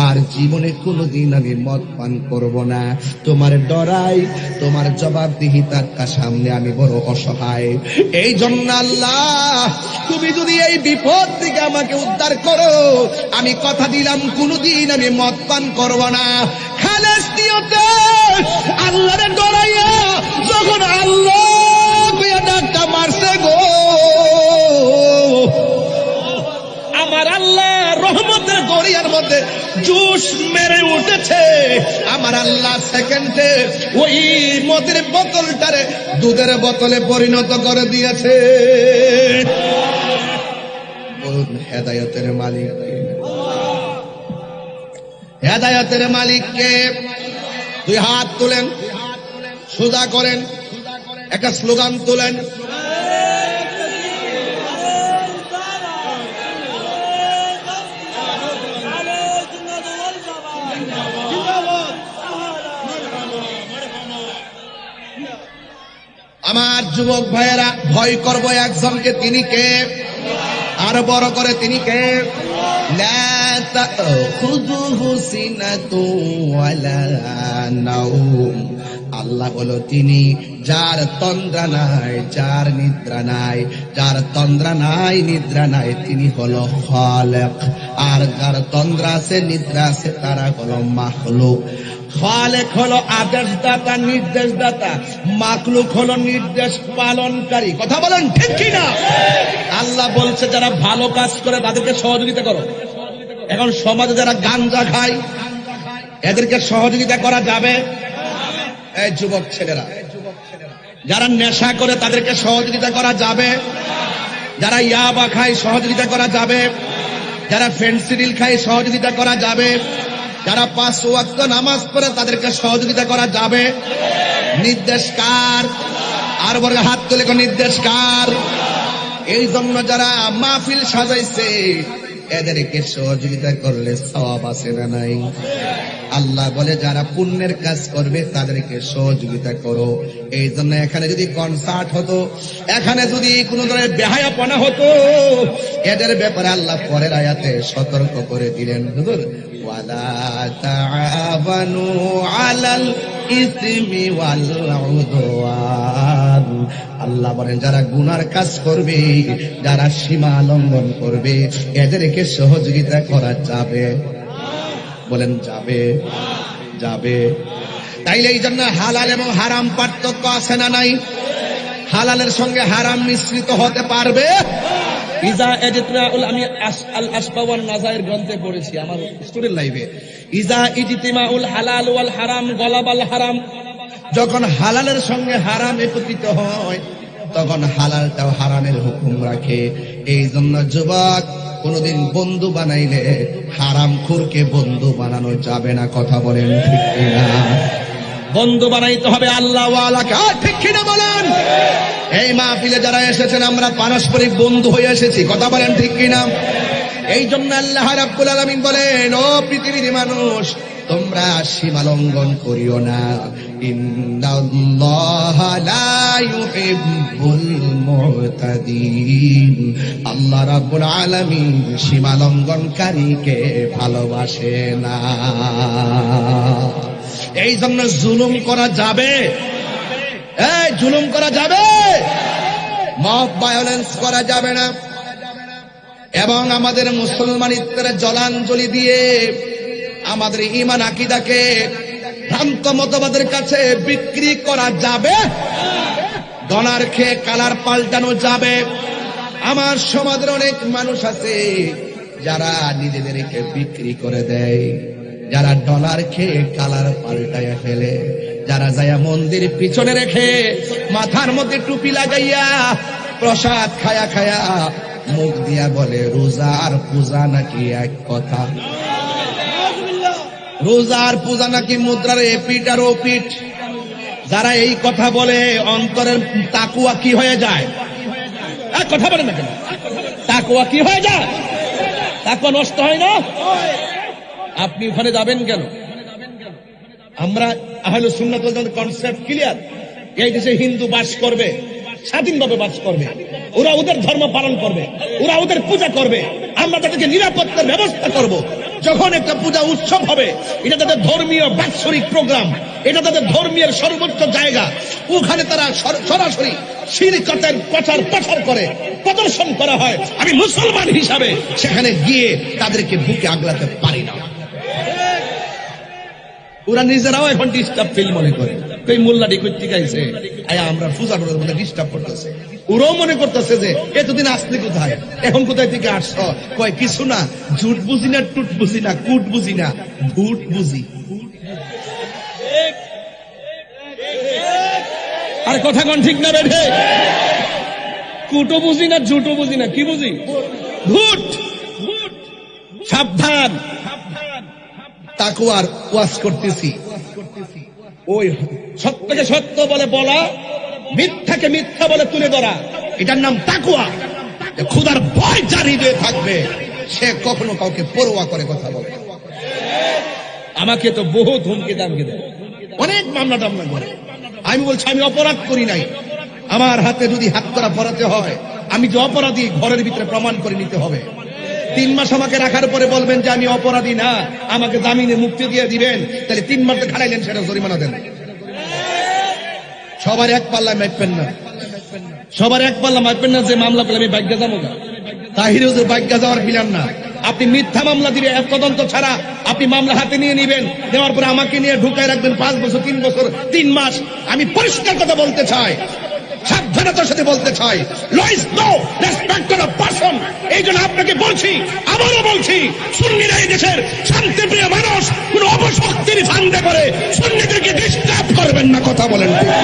আর জীবনে কোনোদিন আমি মদ পান করব না। তোমার ডরাই, তোমার জবাবদিহিতার সামনে আমি বড় অসহায়। এই জন্য আল্লাহ তুমি যদি এই বিপদ থেকে আমাকে উদ্ধার করো, আমি কথা দিলাম কোনোদিন আমি মদ পান করব না। খালেস নিয়তে আল্লাহরে ডরাইয়া যখন আল্লাহ কইয়া ডাকটা মারছে গো, আমার আল্লাহ রহমতের দরিয়ার মধ্যে জুস মেরে উঠেছে। আমার আল্লাহ সেকেন্ডে ওই মদের বোতলটারে দুধের বোতলে পরিণত করে দিয়েছে। বলুন হেদায়েতের মালিক কে? হেদায়েতের মালিককে দুই হাত তুলেন, সোজা করেন, একটা স্লোগান তুলেন, আমার যুবক ভাইয়েরা ভয় করবো একজনকে, তিনি কে? আরো বড় করে তিনি কে? লা তাখুযুহু সিনাতুন ওয়ালা নাওম। আল্লাহ হলো তিনি যার তন্দ্রা নাই, যার নিদ্রা নাই, যার তন্দ্রা নাই নিদ্রা নাই, তিনি হলো খালেক। আর যার তন্দ্রা আছে নিদ্রা আছে তারা হলো মাখলুক। খালেক হলো আদেশদাতা, নির্দেশদাতা, মাখলুক হলো নির্দেশ পালনকারী। কথা বলেন ঠিক কিনা? আল্লাহ বলছে যারা ভালো কাজ করে তাদেরকে সহযোগিতা করো। এখন সমাজে যারা গাঞ্জা খায় এদেরকে সহযোগিতা করা যাবে? এই যুবক ছেলেরা যারা নেশা করে তাদেরকে সহযোগিতা করা যাবে? যারা ইয়াবা খায় সহযোগিতা করা যাবে? যারা ফেন্সিডিল খায় সহযোগিতা করা যাবে? যারা 5 ওয়াক্ত নামাজ পড়ে তাদেরকে সহযোগিতা করা যাবে? নির্দেশ কার? আর বর্গ হাত তুলে নির্দেশ কার? এই জন্য যারা মাহফিল সাজাইছে এদেরকে সহযোগিতা করলে সওয়াব আছে না নাই? আল্লাহ বলে যারা পুণ্যের কাজ করবে তাদেরকে সহযোগিতা করো। এই জন্য এখানে যদি কনসার্ট হতো, এখানে যদি কোনো ধরনের বেহায়াপনা হতো, এদের ব্যাপারে আল্লাহ পরের আয়াতে সতর্ক করে দিলেন, হুজুর ওয়ালা তাআবানু আলাল ইসমি ওয়াল উদওয়ান। আল্লাহ বলেন যারা গুনার কাজ করবে, যারা সীমা লঙ্ঘন করবে এদেরকে সহযোগিতা করা যাবে? বলেন যাবে? যাবে। তাইলে এই জন্য হালাল এবং হারাম পার্থক্য আছে না নাই? হালালের সঙ্গে হারাম মিশ্রিত হতে পারবে? ইজা ইজতিমাউল, আমি আল আসবা ওয়ান নাজায়ের গ্রন্থে পড়েছি আমার স্টুডেন্ট লাইফে, ইজা ইজতিমাউল হালাল ওয়াল হারাম গলাবাল হারাম। যখন হালালের সঙ্গে হারাম একত্রিত হয় তখন হালালটাও হারামের হুকুম রাখে। এই জন্য যুবক কোনদিন বন্ধু বানাইলে হারামখোরকে বন্ধু বানানো যাবে না। কথা বলেন ঠিক কিনা? বন্ধু বানাইতে হবে আল্লাহ ওয়ালাকে। ঠিক কিনা বলেন? এই মাহফিলে যারা এসেছেন আমরা পারস্পরিক বন্ধু হয়ে এসেছি। কথা বলেন ঠিক কিনা? এই জন্য আল্লাহ রাব্বুল আলামিন বলেন, ও পৃথিবীর মানুষ তোমরা সীমা লঙ্ঘন করিও না। ইন্নাল্লাহা লা ইউহিব্বুল মুতাদিন। আল্লাহ রাব্বুল আলামিন সীমা লঙ্ঘনকারীকে ভালোবাসে না। এই জন্য জুলুম করা যাবে? এই জুলুম করা যাবে? মব ভায়োলেন্স করা যাবে না। এবং আমাদের মুসলমানিত্বের জলাঞ্জলি দিয়ে আমাদের ঈমান আকীদাকে ভ্রান্ত মতবাদের কাছে বিক্রি করা যাবে? ডলার খেয়ে কালার পাল্টানো যাবে? আমার সমাজের অনেক মানুষ আছে যারা নিজেদেরকে বিক্রি করে দেয়, যারা ডলার খেয়ে কালার পাল্টায় ফেলে, যারা যায় মন্দির পিছনে রেখে মাথার মধ্যে টুপি লাগাইয়া প্রসাদ খায়া খায়া মুখ দিয়া বলে রোজা আর পূজা নাকি এক কথা। রোজা আর পূজা নাকি মুদ্রার এপিট আর ওপিট। যারা এই কথা বলে অন্তরের তাকুয়া কি হয়ে যায়? কথা বলে না কেন? তাকুয়া কি হয়ে যায়? তাকুয়া নষ্ট হয় না? আপনি ওখানে যাবেন কেন? আমরা আহলে সুন্নাত ওয়াল জামাতের কনসেপ্ট ক্লিয়ার। এই দেশে হিন্দু বাস করবে, স্বাধীনভাবে বাস করবে, ওরা ওদের ধর্ম পালন করবে, ওরা ওদের পূজা করবে, আমরা তাদেরকে নিরাপত্তার ব্যবস্থা করব। যখন একটা পূজা উৎসব হবে, এটা তাদের ধর্মীয় বাৎসরিক প্রোগ্রাম, এটা তাদের ধর্মীয় সর্বোচ্চ জায়গা, ওখানে তারা সরাসরি শিরকাতের প্রচার করে, প্রদর্শন করা হয়। আমি মুসলমান হিসাবে সেখানে গিয়ে তাদেরকে বুকে আগলাতে পারি না। ওরা নিজেরাও এখন ডিস্টার্ব ফিল মনে করে, এই মোল্লাটি কইতে গাইছে আমরা পূজা করার মধ্যে ডিস্টার্ব করতেছে। ওরাও মনে করতেছে যে এতদিন আসলে কোথায়, এখন কোথায় থেকে আসছ? কয় কিছু না, ঝুট বুঝি না, টুট বুঝি না, কুট বুঝি না, ভুট বুঝি। আর কথা কোন ঠিক না বেঠে? কুটো বুঝি না, ঝুটো বুঝি না, কি বুঝি? ভুট। সাবধান, তাকওয়ার ওয়াজ করতেছি। ওই সত্যকে সত্য বলে বলা, মিথ্যাকে মিথ্যা বলে তুলে ধরা, এটার নাম তাকওয়া। খোদার ভয় যার হৃদয়ে থাকবে সে কখনো কাউকে পরোয়া করে কথা বলে। আমাকে তো বহুত হুমকি দামকে দেয়, অনেক মামলা টামলা করে। আমি বলছি আমি অপরাধ করি নাই, আমার হাতে যদি হাত করা পড়াতে হয়, আমি যে অপরাধী ঘরের ভিতরে প্রমাণ করে নিতে হবে। 3 মাস আমাকে রাখার পরে বলবেন যে আমি অপরাধী না, আমাকে জামিনে মুক্তি দিয়ে দিবেন, তাহলে 3 মাস খাড়াইলেন, সেটা জরিমানা দেন। সবার এক পাল্লায় মাপবেন না, সবার এক পাল্লা মাপবেন না যে মামলা পেলে আমি ভাগ্যা যাবো না। তাহির হুজুর ভাগ্যা যাওয়ার প্ল্যান না। আপনি মিথ্যা মামলা দিবেন, এক তদন্ত ছাড়া আপনি মামলা হাতে নিয়ে নিবেন, নেওয়ার পরে আমাকে নিয়ে ঢুকায় রাখবেন 5 বছর, 3 বছর, 3 মাস। আমি পরিষ্কার কথা বলতে চাই, সাবধানতার সাথে বলতে চাই, law is no respect of person. এই জন্য আপনাকে বলছি, আবারও বলছি, সুন্নিরা এই দেশের শান্তিপ্রিয় মানুষ, কোন অপশক্তির ফান্দে করে সুন্নিদেরকে ডিস্টার্ব করবেন না। কথা বলেন ঠিক না?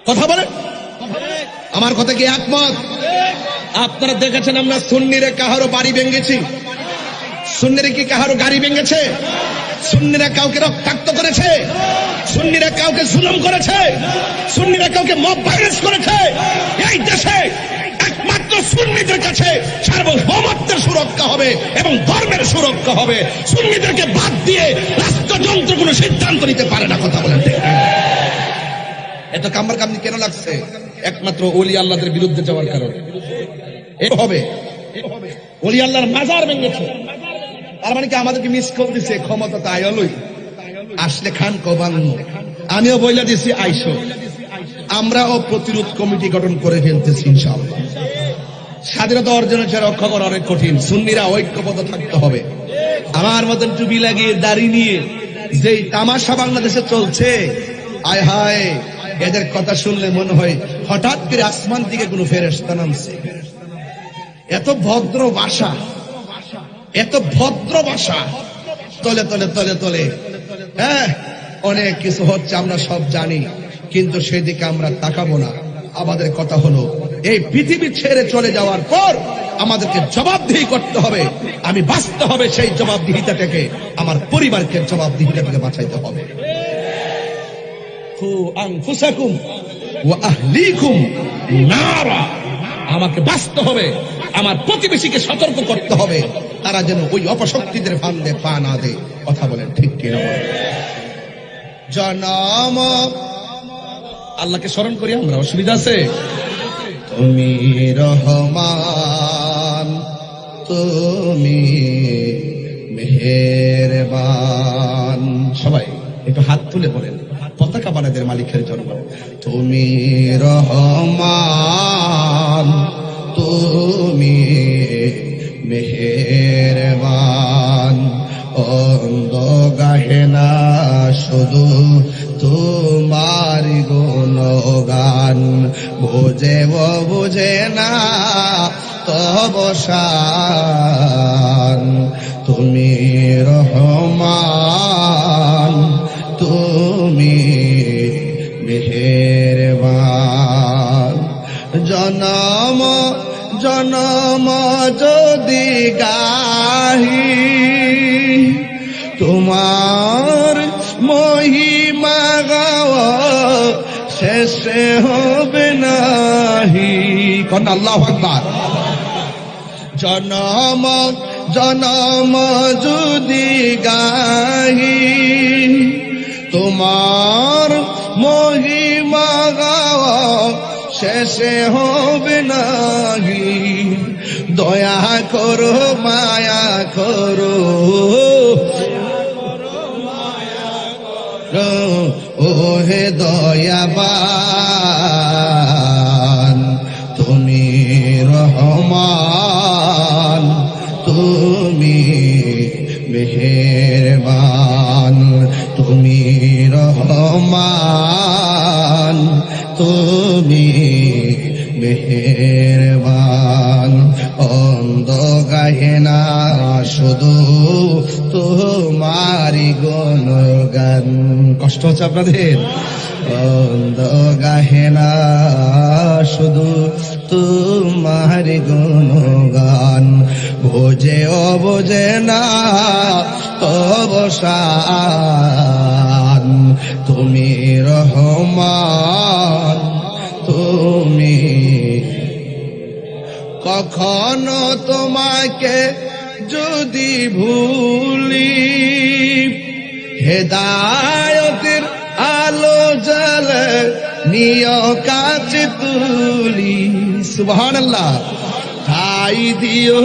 কথা বলেন, আমার কথা কি একমত? আপনারা দেখেছেন আমরা সুন্নিরে কাহারো বাড়ি ভেঙেছি? সুন্নিরে কি কাহারো গাড়ি ভেঙেছে? সুন্নিরা কাউকে রক্তাক্ত করেছে? সুন্নিরা কাউকে জুলুম করেছে? সুন্নিরা কাউকে মব ভায়োলেন্স করেছে? এই দেশে একমাত্র সুন্নিদের কাছে সার্বভৌমত্বের সুরক্ষা হবে এবং ধর্মের সুরক্ষা হবে। সুন্নিদেরকে বাদ দিয়ে রাষ্ট্রযন্ত্র কোনো সিদ্ধান্ত নিতে পারে না। কথা বলেন ঠিক না? এত কামড় কামড়ি কেন লাগছে? একমাত্র ওলি আল্লাহদের বিরুদ্ধে যাওয়ার কারণে হবে। ওলি আল্লাহর মাজার ভেঙেছে, তার মানে কি আমাদেরকে মিস করে দিছে? ক্ষমতা তো আয়লই আসলে খান কবান। আমিও বইলা দিছি আইসো, আমরাও প্রতিরোধ কমিটি গঠন করে ফেলতেছি ইনশাআল্লাহ। স্বাধীনতা অর্জনের চেয়ে রক্ষা করা অনেক কঠিন। সুন্নিরা ঐক্যবদ্ধ থাকতে হবে। আমার মতন টুপি লাগিয়ে দাড়ি নিয়ে যেই তামাশা বাংলাদেশে চলছে, আয় হায়, এদের কথা শুনলে মনে হয় হঠাৎ করে আসমান থেকে কোনো ফেরেশতা নামছে। এত ভদ্র ভাষা, এত ভদ্র ভাষা, তলে তলে তলে তলে হ্যাঁ অনেক কিছু হচ্ছে, আমরা সব জানি, কিন্তু সেদিকে আমরা তাকাবো না। আমাদের কথা হলো এই পৃথিবী ছেড়ে চলে যাওয়ার পর আমাদেরকে জবাবদিহি করতে হবে। আমি বাঁচতে হবে সেই জবাবদিহিতা থেকে, আমার পরিবারকে জবাবদিহিতা থেকে বাঁচাইতে হবে। আনফুসাকুম ওয়া আহলিকুম নারা, আমাকে বাঁচতে হবে, আমার প্রতিবেশীকে সতর্ক করতে হবে, তারা যেন ওই অপশক্তিদের ফান্দে পা না দেয়। কথা বলেন ঠিক কিনা? জনম আল্লাহকে স্মরণ করি আমরা, অসুবিধা আছে? তুমি রহমান, তুমি মেহেরবান। সবাই একটু হাত তুলে বলেন, পতাকা বানাদের মালিকের জন্য। তুমি রহমান, তুমি মেহেরবান, অন্ধ গাহে না শুধু তোমার গুণগান, বোঝে ও বুঝে না তব শান। তুমি রহমান, তুমি মেহেরবান। জনম জনম যদি গাহি তোমার মহিমা গাওয়া শেষে হবে নাহি। কোন আল্লাহু আকবার। জনম জনম যদি গাহি তোমার মহিমা গাওয়া শেষে হবে নাহি। দয়া করো মায়া করো ও হে দয়াবান, তুমি রহমান, তুমি মেহেরবান, তুমি রহমান, তুমি মেহেরবান। অন্ধ গাহে না শুধু তোমারি গুণগান। কষ্ট হচ্ছে আপনাদের? অন্ধ গাহে না শুধু তোমারি গুণগান। বোঝে বোঝে না অবসান, তুমি রহমান, তুমি। কখনো তোমাকে যদি ভুলি, হেদায়তের আলো জ্বলে নিয় কাছে তুলি। সুবহানাল্লাহ। ঠাই দিও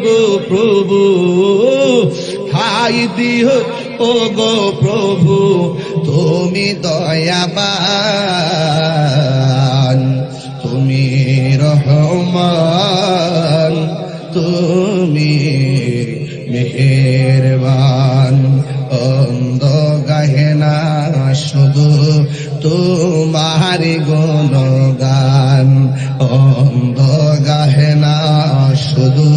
গো প্রভু, ঠাই দিও ও গো প্রভু, তুমি দয়াবান, তুমি রহমান, তুমি মেহেরবান। অন্ধ গাহে না শুধু তোমারি গুণগান, অন্ধ গাহে না শুধু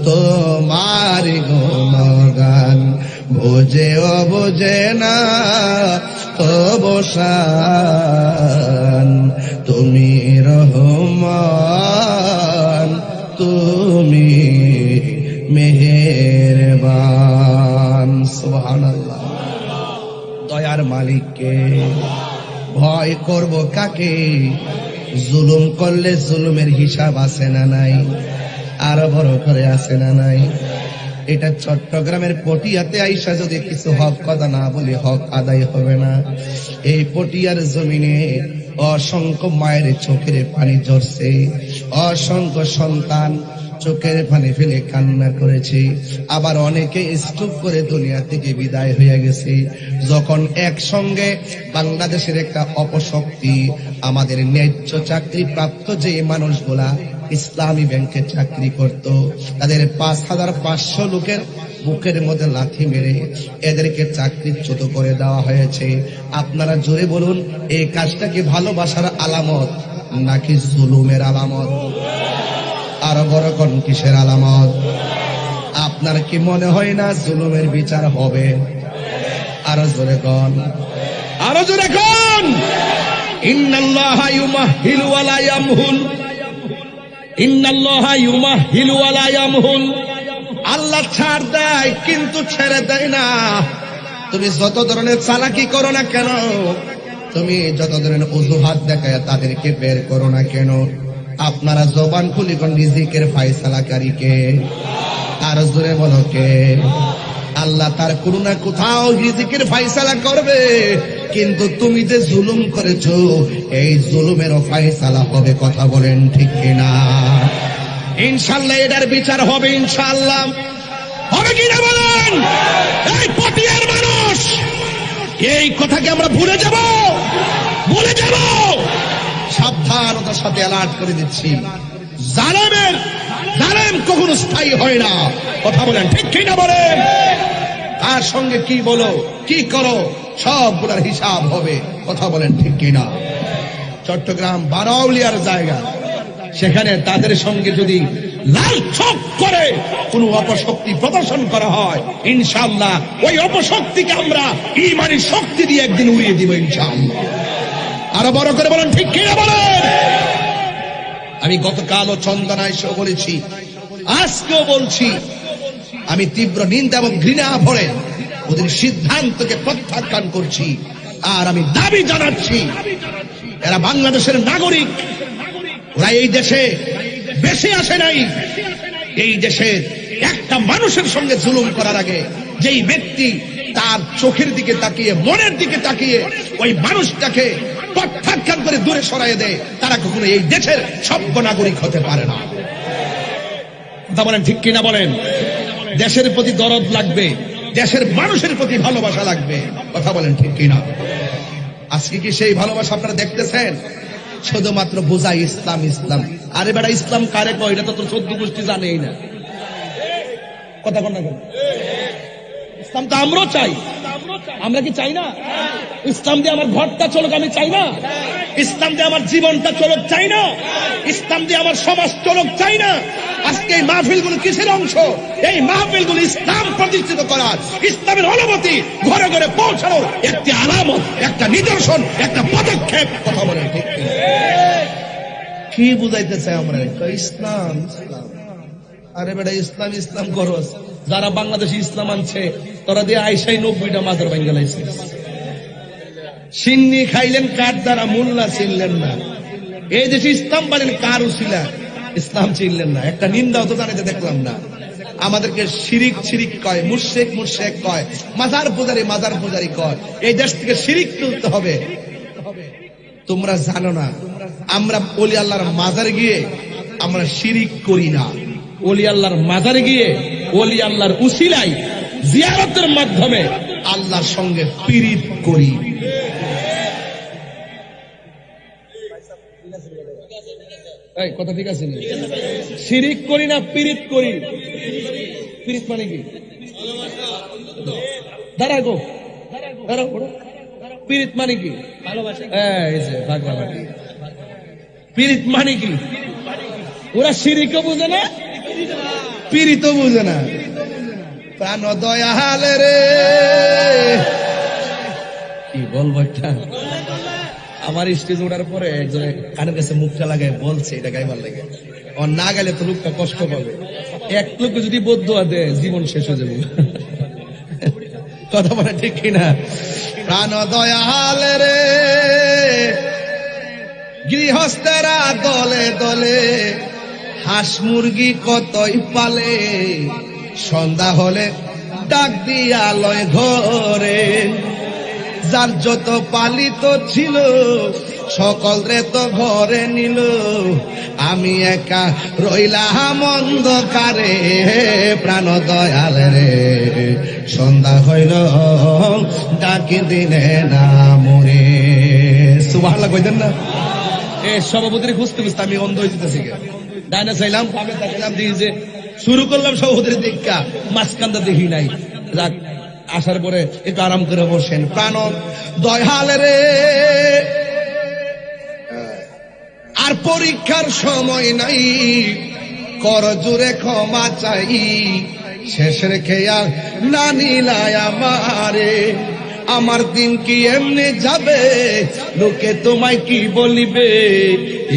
তোমারি গুণগান। বোঝে বোঝে না অবসান, তুমি রহমান, তুমি মেহেরবান। সুবহানাল্লাহ। দয়ার মালিককে ভয় করব কাকে? জুলুম করলে জুলুমের হিসাব আছে না নাই? আরো বড় করে আছে না নাই? এটা চট্টগ্রামের পটিয়াতে আইসা যদি কিছু হক কথা না বলি হক আদায় হবে না। এই পটিয়ার জমিনে অসংখ্য মায়ের চোখের পানি ঝরছে, অসংখ্য সন্তান চোখের পানি ফেলে কান্না করেছে, আবার অনেকে স্ট্রোক করে দুনিয়া থেকে বিদায় হয়ে গেছে। যখন একসঙ্গে বাংলাদেশের একটা অপশক্তি আমাদের ন্যায্য চাকরি প্রাপ্ত যে মানুষগুলা ইসলামী ব্যাংকে চাকরি করত, তাদের ৫,৫০০ লোকের বুকের মধ্যে লাথি মেরে এদেরকে চাকরিচ্যুত করে দেওয়া হয়েছে। আপনারা জোরে বলুন, এই কাজটা কি ভালোবাসার আলামত নাকি জুলুমের আলামত? আরো বড় কোন কিসের আলামত? আপনার কি মনে হয় না জুলুমের বিচার হবে? আরো জোরে কোন, আরো জোরে কোন। ইন্নাল্লাহা ইউমাহিলু ওয়া লা ইয়ামহুল, ইন্নাল্লাহা ইউমাহিলু ওয়া লা ইয়ামহুল। আল্লাহ ছাড় দেয় কিন্তু ছেড়ে দেয় না। তুমি যত ধরনের চালাকি করো না কেন, তুমি যত ধরনের অজুহাত দেখায় তাদেরকে বের করো না কেন, আপনারা জবান খুলি কোন রিজিকের ফায়সালাকারী কে? আর জোরে বলো কে? আল্লাহ তার করুণা কোথাও রিজিকের ফায়সালা করবে, কিন্তু তুমি যে জুলুম করেছো এই জুলুমেরও ফায়সালা হবে। কথা বলেন ঠিক কিনা? ইনশাআল্লাহ এটার বিচার হবে, ইনশাআল্লাহ হবে কিনা বলেন? এই পটিয়ার মানুষ এই কথাকে আমরা ভুলে যাব, ভুলে যাব। সাবধানতার সাথে অ্যালার্ট করে দিচ্ছি, জালেম কখনো স্থায়ী হয় না। কথা বলেন ঠিক কিনা বলেন? তার সঙ্গে কি বলো কি করো সবগুলোর হিসাব হবে। কথা বলেন ঠিক কিনা? চট্টগ্রাম বারোয়াউলিয়ার জায়গা, সেখানে তাদের সঙ্গে যদি লাল চোখ করে কোন অপশক্তি প্রদর্শন করা হয়, ইনশাআল্লাহ ওই অপশক্তিকে আমরা ঈমানি শক্তি দিয়ে একদিন উড়িয়ে দিব ইনশাআল্লাহ। আরো বড় করে বলেন ঠিক কিনা বলেন? আমি গতকালও চন্দনায় এসে বলেছি, আজকেও বলছি, আমি তীব্র নিন্দা এবং ঘৃণা ভরে ওদের সিদ্ধান্তকে প্রত্যাখ্যান করছি। আর আমি দাবি জানাচ্ছি, এরা বাংলাদেশের নাগরিক, ওরা এই দেশে বেশি আসে নাই, এই দেশের একটা মানুষের সঙ্গে জুলুম করার আগে যেই ব্যক্তি তার চোখের দিকে তাকিয়ে, মনের দিকে তাকিয়ে ওই মানুষটাকে প্রত্যাখ্যান করে দূরে সরাইয়ে দেয়, তারা কখনো এই দেশের সভ্য নাগরিক হতে পারে না। কথা বলেন ঠিক কিনা বলেন? দেশের প্রতি দরদ লাগবে, দেশের মানুষের প্রতি ভালোবাসা লাগবে। কথা বলেন ঠিক কিনা? আজকে কি সেই ভালোবাসা আপনারা দেখতেছেন? শুধুমাত্র বোঝাই ইসলাম ইসলাম। আরে বেটা, ইসলাম কারে কয় এটা তো তোর 14 গোষ্ঠী জানেই না। কথা বল না কেন? ইসলাম তো আমরাও চাই। আমরা কি চাই না? ইসলাম দিয়ে আমার ঘরটা চলুক আমি চাই না? ইসলাম দিয়ে আমার জীবনটা চলুক চাই না? ইসলাম দিয়ে আমার সমাজ চলুক চাই না? আজকে এই মাহফিলগুলো কিসের অংশ? এই মাহফিলগুলো ইসলাম প্রতিষ্ঠিত করার, ইসলামের অনুমতি ঘরে ঘরে পৌঁছানোর একটি আলামত, একটা নিদর্শন, একটা পদক্ষেপ। কথা বলে ঠিক কি বুঝাইতে চাই আমরা? ইসলাম ইসলাম। আরে বেটা, ইসলাম ইসলাম করস। যারা বাংলাদেশে ইসলাম আনছে তোরা দিয়ে আইসাই 90টা মাজার ভাঙ্গা লাইছে। সিন্নি খাইলেন কার দ্বারা, মোল্লা চিনলেন না। এই দেশে ইসলাম বলেন কার উসিলা, ইসলাম চিনলেন না। একটা নিন্দাও তো জানাতে দেখলাম না। আমাদেরকে শিরিক শিরিক কয়, মুশরিক মুশরিক কয়, মাজার পূজারি কয়। এই দেশ থেকে শিরিক তুলতে হবে। তোমরা জানো না আমরা ওলি আল্লাহর মাজার গিয়ে আমরা শিরিক করি না। ওলি আল্লাহর মাজারে গিয়ে ওলি আল্লাহর উসিলায় জিয়ারতের মাধ্যমে আল্লাহর সঙ্গে পীড়িত করি। এই কথা ঠিক আছে না? শিরিক করি না, পীড়িত করি। পীড়িত মানে কি? দাঁড়া গো, দাঁড়াও। পীড়িত মানে কি? পীড়িত মানে কি? ওরা শিরিকও বুঝে না, পীড়িতও বুঝে না। প্রাণ দয়াল রে, কি বলবো? একটা আমার স্টেজ ওঠার পরে একজনে কানের কাছে মুখটা লাগায় বলছে এটা গাইবার লাগে। আর না গেলে তো লোকটা কষ্ট পাবে। এক লোকে যদি বদুয়া দেয় জীবন শেষ হয়ে যাবে। কথা বলে ঠিক কিনা? প্রাণ দয়াল রে, গৃহস্থেরা দলে দলে হাঁস মুরগি কতই পালে, সন্ধ্যা হলে ডাক দিয়া লয় ঘরে। যার যত পালিত ছিল সকল রে তো ঘরে নিল, আমি একা রইলাম অন্ধকারে। প্রাণ দয়াল রে, সন্ধ্যা হইল ডাকি দিলে না মরে। সুবহানাল্লাহ কইতেন না? এ সভাপতির খুঁজতে খুঁজতে আমি অন্ধ হয়ে যেতেছি। ডাইনা চাইলাম, পাবে তাকাইলাম, দেখি যে শুরু করলাম সভাপতির দীক্ষা, মাঝখানটা দেখি নাই। যাক, আসার পরে একটু আরাম করে বসেন। প্রাণ দয়াল রে, আর পরীক্ষার সময় নাই, কর জুড়ে ক্ষমা চাই। শেষের খেয়াল না নিলায় আমারে, আমার দিন কি এমনি যাবে, লোকে তোমায় কি বলিবে।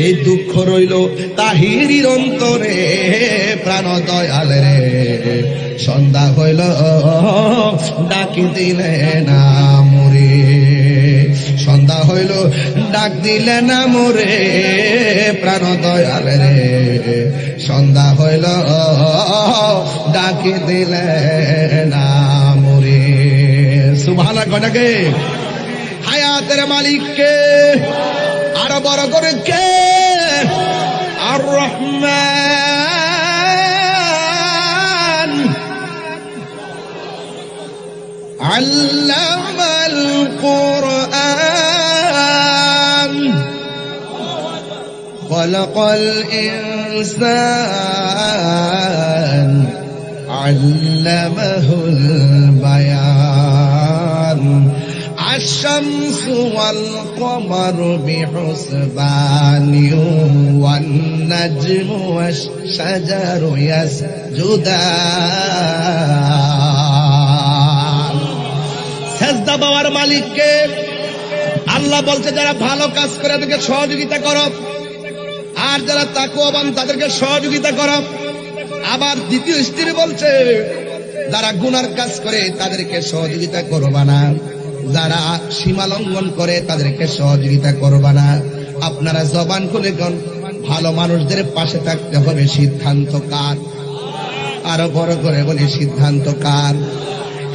এই দুঃখ রইল তাহিরির অন্তরে। প্রাণ দয়াল রে, সন্ধ্যা হইল ডাকি দিলে না মরে। সন্ধ্যা হইল ডাক দিলে না মরে। প্রাণ দয়াল রে, সন্ধ্যা হইল ডাকি দিলে না মরে। সুবহানাল্লাহ কটাকে? হায়াতের মালিককে, আরো বড় করে কে? আর রহমান আল্লামাল কুরআন খলাকাল ইনসান আল্লামাহুল বায়ান। الشمس والقمر بحسبان والنجم والشجر يسجدان। সেজদা পাওয়ার মালিককে আল্লাহ বলছে, যারা ভালো কাজ করে তাদেরকে সহযোগিতা করো, আর যারা তাকওয়াবান তাদেরকে সহযোগিতা করো। আবার দ্বিতীয় স্ত্রী বলছে, যারা গুনার কাজ করে তাদেরকে সহযোগিতা করবা না, যারা সীমা লঙ্ঘন করে তাদেরকে সহযোগিতা করবা না। আপনারা জবান খুলে কোন ভালো মানুষদের পাশে থাকতে হবে, সিদ্ধান্ত কার? আরো বড় করে বলি সিদ্ধান্ত কার?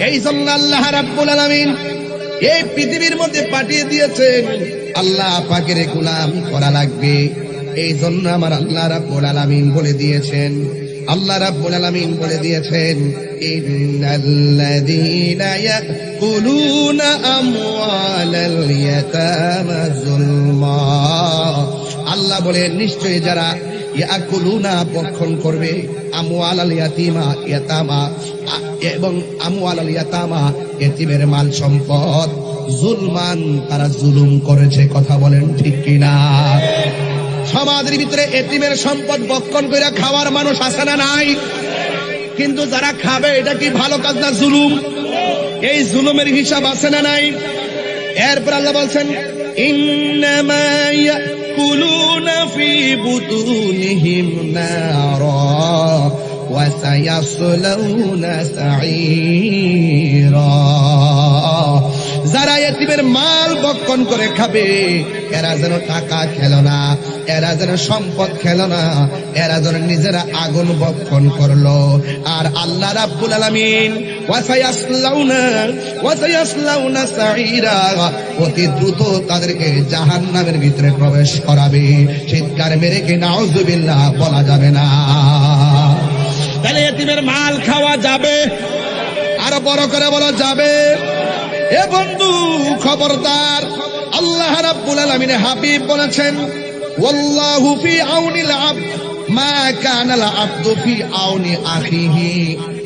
এই জন্য আল্লাহ রাব্বুল আলামিন এই পৃথিবীর মধ্যে পাঠিয়ে দিয়েছেন আল্লাহ পাকের গোলামি করা লাগবে। এই জন্য আমার আল্লাহ রাব্বুল আলামিন বলে দিয়েছেন, আল্লাহ রাব্বুল আলামিন বলে দিয়েছেন, ইন্নাল্লাযীনা ইয়াকুলুনা আমওয়ালাল ইয়াতামা যুলমা। আল্লাহ বলে নিশ্চয়ই যারা ইয়াকুলুনা ভক্ষণ করবে আমওয়ালাল ইয়াতামা এবং আমওয়ালাল ইয়াতামা এতিমের মাল সম্পদ জুলমান, তারা জুলুম করেছে। কথা বলেন ঠিক কিনা? সমাজের ভিতরে এতিমের সম্পদ ভক্ষণ করে খাওয়ার মানুষ আছে না নাই? কিন্তু যারা খাবে এটা কি ভালো কাজ না জুলুম? এই জুলুমের হিসাব আছে না নাই? এরপর আল্লাহ বলছেন, ইন্নামা ইয়াকুলুনা ফি বুতুনিহিম নারা ওয়া সায়াসলাউনা সাঈরা। যারা এতিমের মাল ভক্ষণ করে খাবে এরা যেন টাকা খেলো না, এরা যেন সম্পদ খেলো না, এরা যেন নিজেরা আগুন ভক্ষণ করলো। আর আল্লাহ রাব্বুল আলামিন ওয়া সায়াসলাউনা সাঈরা, অতি দ্রুত তাদেরকে জাহান্নামের ভিতরে প্রবেশ করাবে। চিৎকার মেরে কি নাউযুবিল্লাহ বলা যাবে না? তাহলে এতিমের মাল খাওয়া যাবে? আরো বড় করে বলা যাবে? এ বন্ধু খবরদার, আল্লাহ রাব্বুল আলামিন হাবিব বলেছেন, ওয়াল্লাহু ফি আউনিল আবদ মা কানাল আবদু ফি আউনি আখিহি।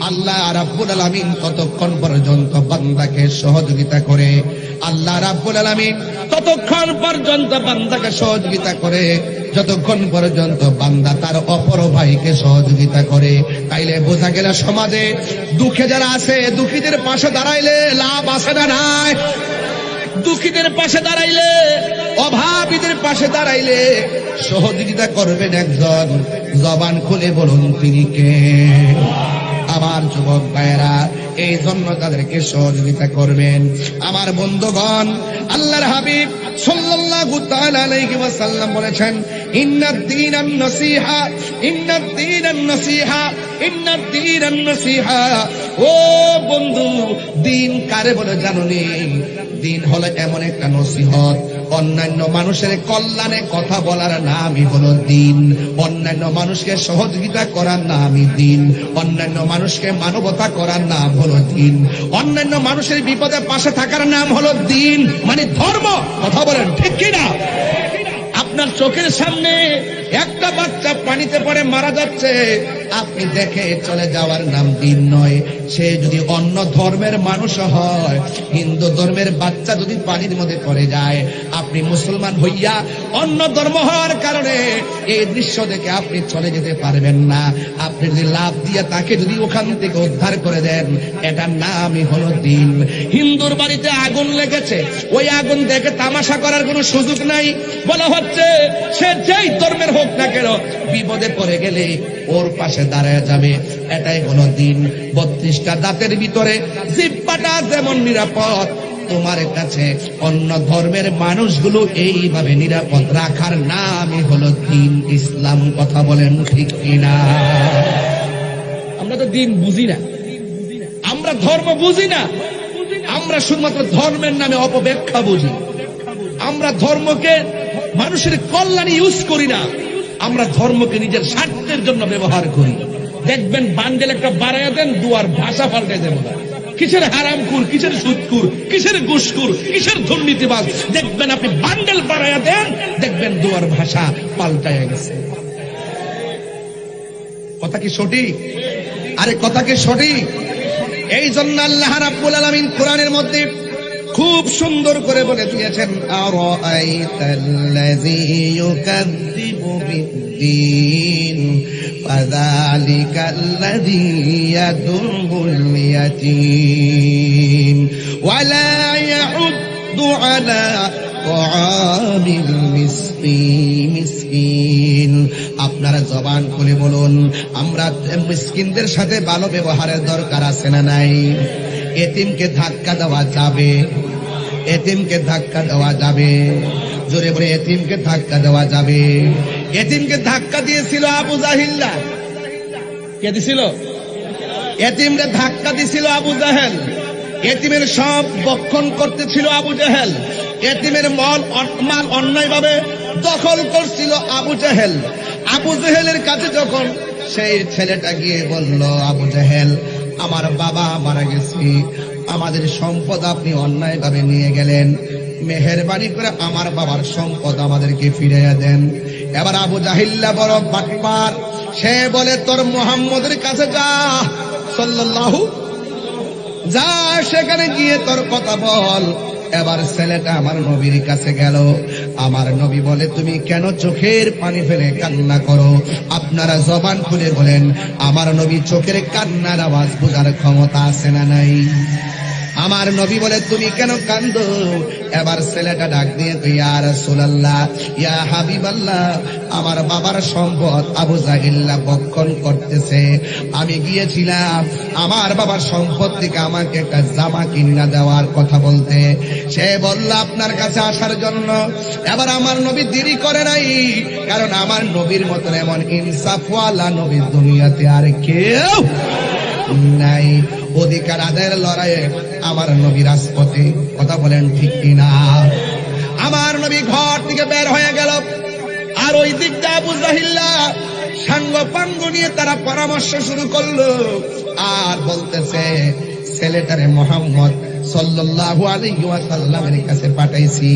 আল্লাহ রাব্বুল আলামিন ততক্ষণ পর্যন্ত বান্দাকে সহযোগিতা করে, আল্লাহ রাব্বুল আলামিন ততক্ষণ পর্যন্ত বান্দাকে সহযোগিতা করে যতক্ষণ পর্যন্ত বান্দা তার অপর ভাইকে সহযোগিতা করে। তাইলে বোঝা গেল সমাজে দুঃখে যারা আছে, দুঃখীদের পাশে দাঁড়াইলে লাভ আছে না নাই? দুঃখীদের পাশে দাঁড়াইলে, অভাবীদের পাশে দাঁড়াইলে সহযোগিতা করবেন একজন। জবান খুলে বলুন তিনি কে? আমার যুবক ভাইয়েরা, এই জন্য তাদেরকে সহযোগিতা করবেন। আমার বন্ধুগণ, আল্লাহর হাবিব সাল্লাল্লাহু তাআলা আলাইহি ওয়াসাল্লাম বলেছেন, ইন্নাদ দীনান নসিহা, ইন্নাদ দীনান নসিহা, ইন্নাদ দীনান নসিহা। ও বন্ধু, দিন কারে বলে জানোনি? দিন হলো এমন একটা নসিহত, অন্যান্য মানুষের কল্যাণে কথা বলার নামই হলো দিন। অন্যান্য মানুষকে সহযোগিতা করার নামই দিন। অন্যান্য মানুষকে মানবতা করার নাম হলো দিন। অন্যান্য মানুষের বিপদে পাশে থাকার নাম হলো দিন, মানে ধর্ম। কথা বলেন ঠিক কিনা? আপনার চোখের সামনে একটা বাচ্চা পানিতে পড়ে মারা যাচ্ছে, আপনি দেখে চলে যাওয়ার নাম দিন নয়। সে যদি অন্য ধর্মের মানুষ হয়, হিন্দু ধর্মের বাচ্চা যদি পানির মধ্যে পড়ে যায়, আপনি মুসলমান হইয়া অন্য ধর্ম হওয়ার কারণে এই দৃশ্য দেখে আপনি চলে যেতে পারবেন না। আপনি যদি লাভ দিয়ে তাকে যদি ওখান থেকে উদ্ধার করে দেন, এটার নামই হলো দিন। হিন্দুর বাড়িতে আগুন লেগেছে, ওই আগুন দেখে তামাশা করার কোনো সুযোগ নাই। বলা হচ্ছে সে যেই ধর্মের হোক না কেন, বিপদে পড়ে গেলে ওর পাশে দাঁড়ায় যাবে। এটাই হলো দিন। 32টা দাঁতের ভিতরে জিহ্বাটা যেমন নিরাপদ, তোমার কাছে অন্য ধর্মের মানুষগুলো এইভাবে নিরাপদ রাখার নামই হলো দিন, ইসলাম। কথা বলেন ঠিক কিনা? আমরা তো দিন বুঝি না, আমরা ধর্ম বুঝি না, আমরা শুধুমাত্র ধর্মের নামে অপব্যাখ্যা বুঝি। আমরা ধর্মকে মানুষের কল্যাণে ইউজ করি না, আমরা ধর্মকে নিজের স্বার্থের জন্য ব্যবহার করি। দেখবেন বান্ডেল একটা বাড়াইয়া দেন, দুয়ার ভাষা পাল্টে দেব। কিসের হারামখুর, কিসের সুদখুর, কিসের ঘুষখুর, কিসের দুর্নীতিবাজ, দেখবেন আপনি বান্ডেল বাড়াইয়া দেন, দেখবেন দুয়ার ভাষা পাল্টাইয়া গেছে। কথা কি সঠিক? আরে কথা কি সঠিক? এই জন্য আল্লাহ রাব্বুল আলামিন কোরআনের মধ্যে খুব সুন্দর করে বলে দিয়েছেন, আরাআইতাল্লাযী ইউকাযযিবু বিদ্দীন ফাযালিকাল্লাযী ইয়াদুল ইয়াতীম ওয়া লা ইয়াউদ্দু আলা তাআমিল মিসকিন। আপনারা জবান খুলে বলুন, আমরা মিসকিনদের সাথে ভালো ব্যবহারের দরকার আছে না নাই? এতিমকে ধাক্কা দেওয়া যাবে? এতিমকে ধাক্কা দেওয়া যাবে? জোরে বলে, এতিমকে ধাক্কা দেওয়া যাবে? এতিমকে ধাক্কা দিয়েছিল আবু জাহিল্লা। কে দিছিল? এতিমরে ধাক্কা দিছিল আবু জাহেল, এতিমের সব বক্ষণ করতেছিল আবু জাহেল, এতিমের মাল অন্যায়ভাবে দখল করছিল আবু জাহেল। আবু জাহেলের কাছে যখন সেই ছেলেটা গিয়ে বলল, আবু জাহেল, আমার বাবা মারা গেছে, আমাদের সম্পদ আপনি অন্যায়ভাবে নিয়ে গেলেন, মেহেরবানি করে আমার বাবার সম্পদ আমাদেরকে ফিরিয়ে দেন। এবার আবু জাহিল্লা বড় বাটপার, সে বলে, তোর মুহাম্মদের কাছে যা, সাল্লাল্লাহু, যা সেখানে গিয়ে তোর কথা বল। এবার ছেলেটা আমার নবীর কাছে গেল। আমার নবী বলে, তুমি কেন চোখের পানি ফেলে কান্না করো? আপনারা জবান খুলে বলেন, আমার নবী চোখের কান্নার আওয়াজ বোঝার ক্ষমতা আছে না নাই? আমার নবী বলে, তুমি কেন কান্দো? এবার ছেলেটা ডাক দিয়ে, ইয়া রাসূলুল্লাহ, ইয়া হাবিবাল্লাহ, আমার বাবার সম্পদ আবু জাহিল্লা বক্ষণ করতেছে। আমি গিয়েছিলাম আমার বাবার সম্পদ থেকে আমাকে একটা জামা কিনা দেওয়ার কথা বলতে। সে বলল আপনার কাছে আসার জন্য। এবার আমার নবী দেরি করে নাই, কারণ আমার নবীর মতন এমন ইনসাফওয়ালা নবী দুনিয়াতে আর কেউ নাই। অধিকার আদায়ের লড়াইয়ে আমার নবী রাজপথে, কথা বলেন ঠিক কিনা? আমার নবী ঘর থেকে বের হয়ে গেল, আর ওই দিকটা আবু জাহিল্লা সাঙ্গ পাঙ্গ নিয়ে তারা পরামর্শ শুরু করলো, আর বলতেছে, ছেলেটারে মুহাম্মদ সাল্লাল্লাহু আলাইহি ওয়াসাল্লামের কাছে পাঠাইছি,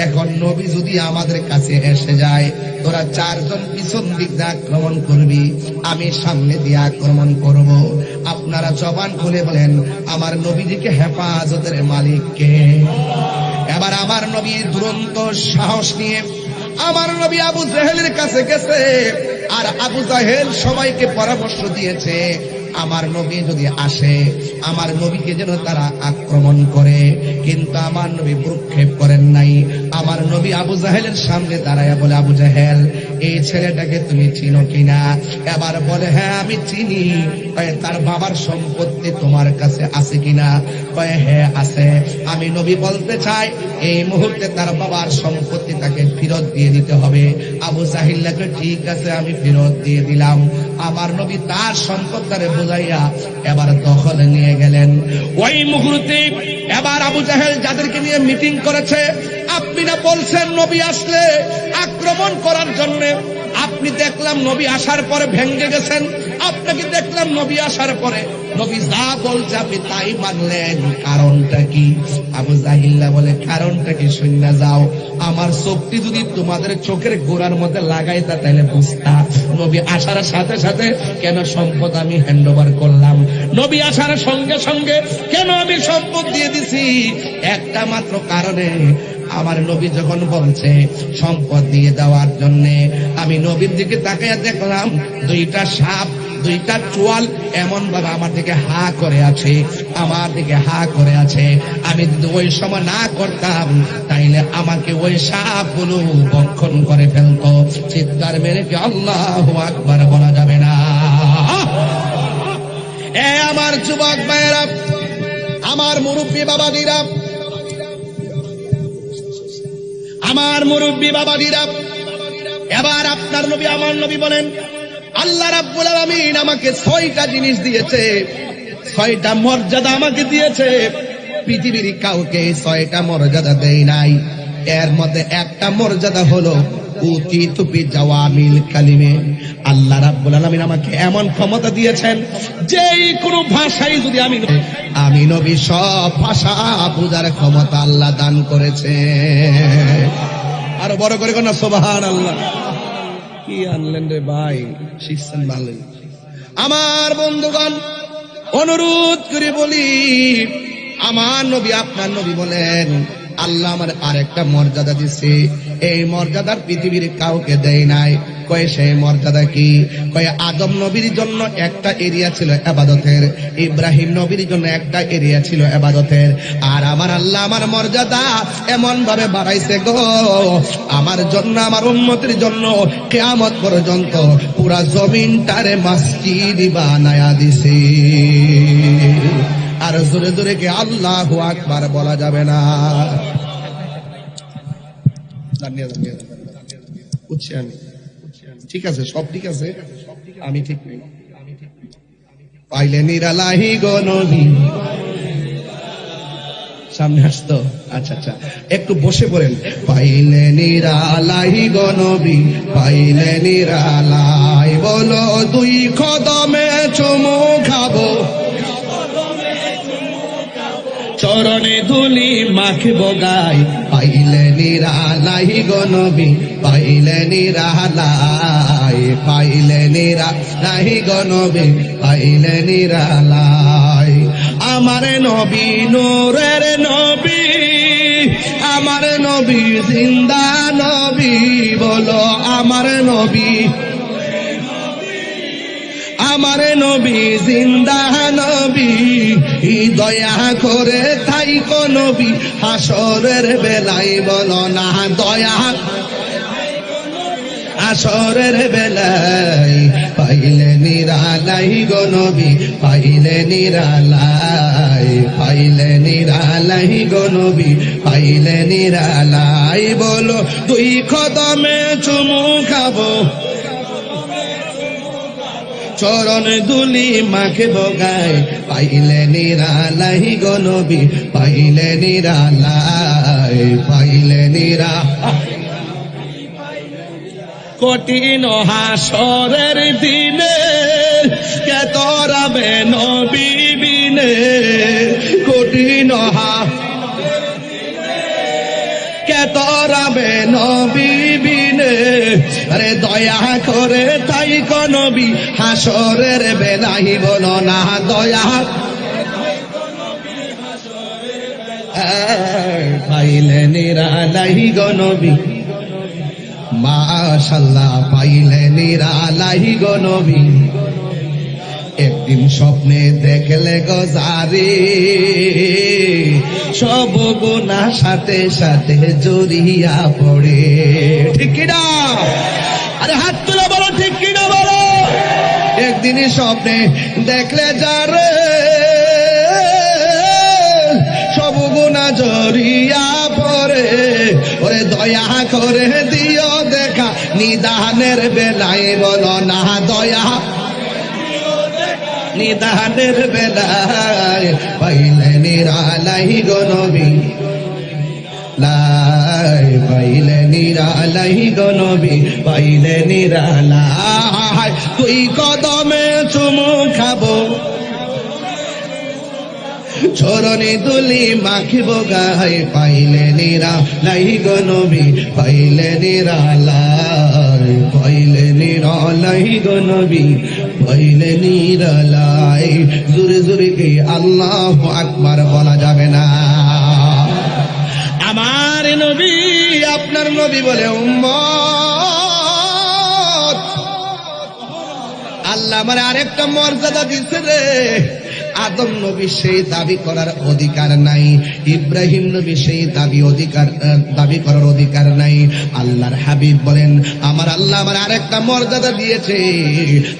এখন নবী যদি আমাদের কাছে এসে যায়, তোরা চারজন পিছন দিক দিয়ে আক্রমণ করবি, আমি সামনে দিয়ে আক্রমণ করব। আপনারা জবান খুলে বলেন, আমার নবীজিকে হেফাজতের মালিক কে? এবার আমার নবী দুরন্ত সাহস নিয়ে আমার নবী আবু জাহেলের কাছে গেছে, আর আবু জাহেল সবাইকে পরামর্শ দিয়েছে, আমার নবী যদি আসে, আমার নবীকে যেন তারা আক্রমণ করে। কিন্তু আমার নবী ভ্রুক্ষেপ করেন নাই। আমার নবী আবু জাহেলের সামনে দাঁড়ায়া বলে, আবু জাহেল, এই ছেলেটাকে তুমি চিনো কিনা? এবার বলে, হ্যাঁ আমি চিনি। তার বাবার সম্পত্তি তোমার কাছে আছে কিনা? হ্যাঁ আছে। আমি নবী বলতে চাই, এই মুহূর্তে তার বাবার সম্পত্তি তাকে ফেরত দিয়ে দিতে হবে। আবু জাহিল্লাকে, ঠিক আছে আমি ফেরত দিয়ে দিলাম। আমার নবী তার সম্পদ তারে বুঝাইয়া এবার দখলে নিয়ে গেলেন। ওই মুহূর্তে এবার আবু জাহেল যাদেরকে নিয়ে মিটিং করেছে, আপনি না বলছেন নবী আসলে আক্রমণ করার জন্য, আপনি দেখলাম নবী আসার পরে ভেঙ্গে গেছেন, আপনাকে দেখলাম নবী আসার পরে নবী যা বলছে আপনি তাই মানলেন, কারণটা কি? আবু জাহিল্লা বলে, কারণটা কি শুনে যাও। আমার চোখটি যদি তোমাদের চোখের গোড়ার মধ্যে লাগাইতা, তাহলে বুঝতা নবী আসার সাথে সাথে কেন সম্পদ আমি হ্যান্ড ওভার করলাম, নবী আসার সঙ্গে সঙ্গে কেন আমি সম্পদ দিয়ে দিছি। একটা মাত্র কারণে, আমার নবী যখন বলছে সম্পদ দিয়ে দেওয়ার জন্য, আমি নবীর দিকে তাকাইয়া দেখলাম দুইটা সাপ, দুইটা চোয়াল এমন ভাবে আমার দিকে হা করে আছে, আমার দিকে হা করে আছে। আমি যদি ওই সময় না করতাম, তাইলে আমাকে ওই সাপগুলো ভক্ষণ করে ফেলতো। চিৎকার মেরে কি আল্লাহু আকবার বলা যাবে না? এ আমার যুবক ভাইয়েরা, আমার মুরব্বী বাবাদিরা, আমার মুরব্বী বাবাদিরা, এবার আপনার নবী আমার নবী বলেন, আল্লাহ রাব্বুল আলামিন আমাকে 6টা জিনিস দিয়েছে, 6টা মর্যাদা আমাকে দিয়েছে। পৃথিবীর কাউকে 6টা মর্যাদা দেয় নাই। এর মধ্যে একটা মর্যাদা হলো উতিতু বিজাওয়ামিল কালিমে। আল্লাহ রাব্বুল আলামিন আমাকে এমন ক্ষমতা দিয়েছেন, যেই কোনো ভাষায় যদি আমি নবী সব ভাষা বুঝার ক্ষমতা আল্লাহ দান করেছে। আরো বড় করে কোন সুবহানাল্লাহ। কি আনলেন রে ভাই, শিখছেন ভালোই। আমার বন্ধুগণ, অনুরোধ করে বলি, আমার নবী আপনার নবী বলেন, আল্লাহ আমার আরেকটা মর্যাদা দিছে, এই মর্যাদার পৃথিবীর কাউকে দেয় নাই। কয় সেই মর্যাদা কি? কয় আদম নবীর জন্য একটা এরিয়া ছিল ইবাদতের, ইব্রাহিম নবীর জন্য একটা এরিয়া ছিল ইবাদতের, আর আমার আল্লাহ আমার মর্যাদা এমন ভাবে বাড়াইছে গো, আমার জন্য, আমার উম্মতের জন্য কিয়ামত পর্যন্ত পুরা জমিনটারে মসজিদ বানায়া দিছে। আর জোরে জোরে কি আল্লাহু আকবার বলা যাবে না? বুঝছি আমি, ঠিক আছে, সব ঠিক আছে, আমি ঠিক নেই। পাইলে নিরালাহি গো নবী। সামনে আসতো, আচ্ছা আচ্ছা, একটু বসে পড়েন। পাইলে নিরালাহি গো নবী, পাইলে নিরালাই, বলো দুই কদমে চুমু খাবো, চরণে ধুলি মাখবো গাই। পাইলে নিরালাই গো নবী, পাইলে নিরালাই, পাইলে নিরালাই গো নবী, পাইলে নিরালাই। আমার নবী নূরের নবী, আমার নবী জিন্দা নবী, বলো আমার নবী, আমার নবী জিন্দা নবী। দয়া করে থাইকো নবী হাসরের বেলায়, বলো না দয়া হাসরের বেলায়। পাইলে নিরালাই গো নবী, পাইলে নিরালাই, পাইলে নিরালাই গো নবী, পাইলে নিরালাই, বলো দুই কদমে চুমু খাবো, চরণ দুলি মাকে বগায়। পাইলে নিরালাই গো নবী, পাইলে নিরালাই, পাইলে নিরালাই। কঠিন হাসরের দিনে কে তরাবে নবী বিনে, কঠিন কে তরাবে নবী বিনে। আরে দয়া করে তাই গো নবী হাসরের বেলায়, বলো না দয়া। পাইলে নিরালাই গো নবী, মাশাআল্লাহ, পাইলে নিরালাই গো নবী। একদিন স্বপ্নে দেখলে গো জারি, সব গুনাহ সাথে সাথে জড়িয়া পড়ে। ঠিক কিনা? আরে হাত তুলে বলো ঠিক কিনা বলো। একদিন স্বপ্নে দেখলে যারে, সব গুনাহ জড়িয়া পড়ে। ওরে দয়া করে দিও দেখা নিদানের বেলায়, বলো না দয়া নিদানের বেলায়। পাইলে নিরালাই গো নবী, লাই, পাইলে নিরালাই গো নবী, পাইলে নিরালাই। তুই কদমে চুমু খাবো, চরণে দুলি মাখিবো গায়ে। পাইলে নিরালাই গো নবী, পাইলে নিরালাই, পাইলে নিরালাই গো নবী, পাইলে নিরালাই। জোরে জোরে কে আল্লাহু আকবার বলা যাবে না। আমার নবী আপনার নবী বলে উম্মত, আল্লাহ আমার আরেকটা মর্যাদা দিচ্ছে রে। আদম নবী সেই দাবি করার অধিকার নাই, ইব্রাহিম নবী সেই দাবি করার অধিকার নাই। আল্লাহর হাবিব বলেন আমার আল্লাহ আমার আরেকটা মর্যাদা দিয়েছে,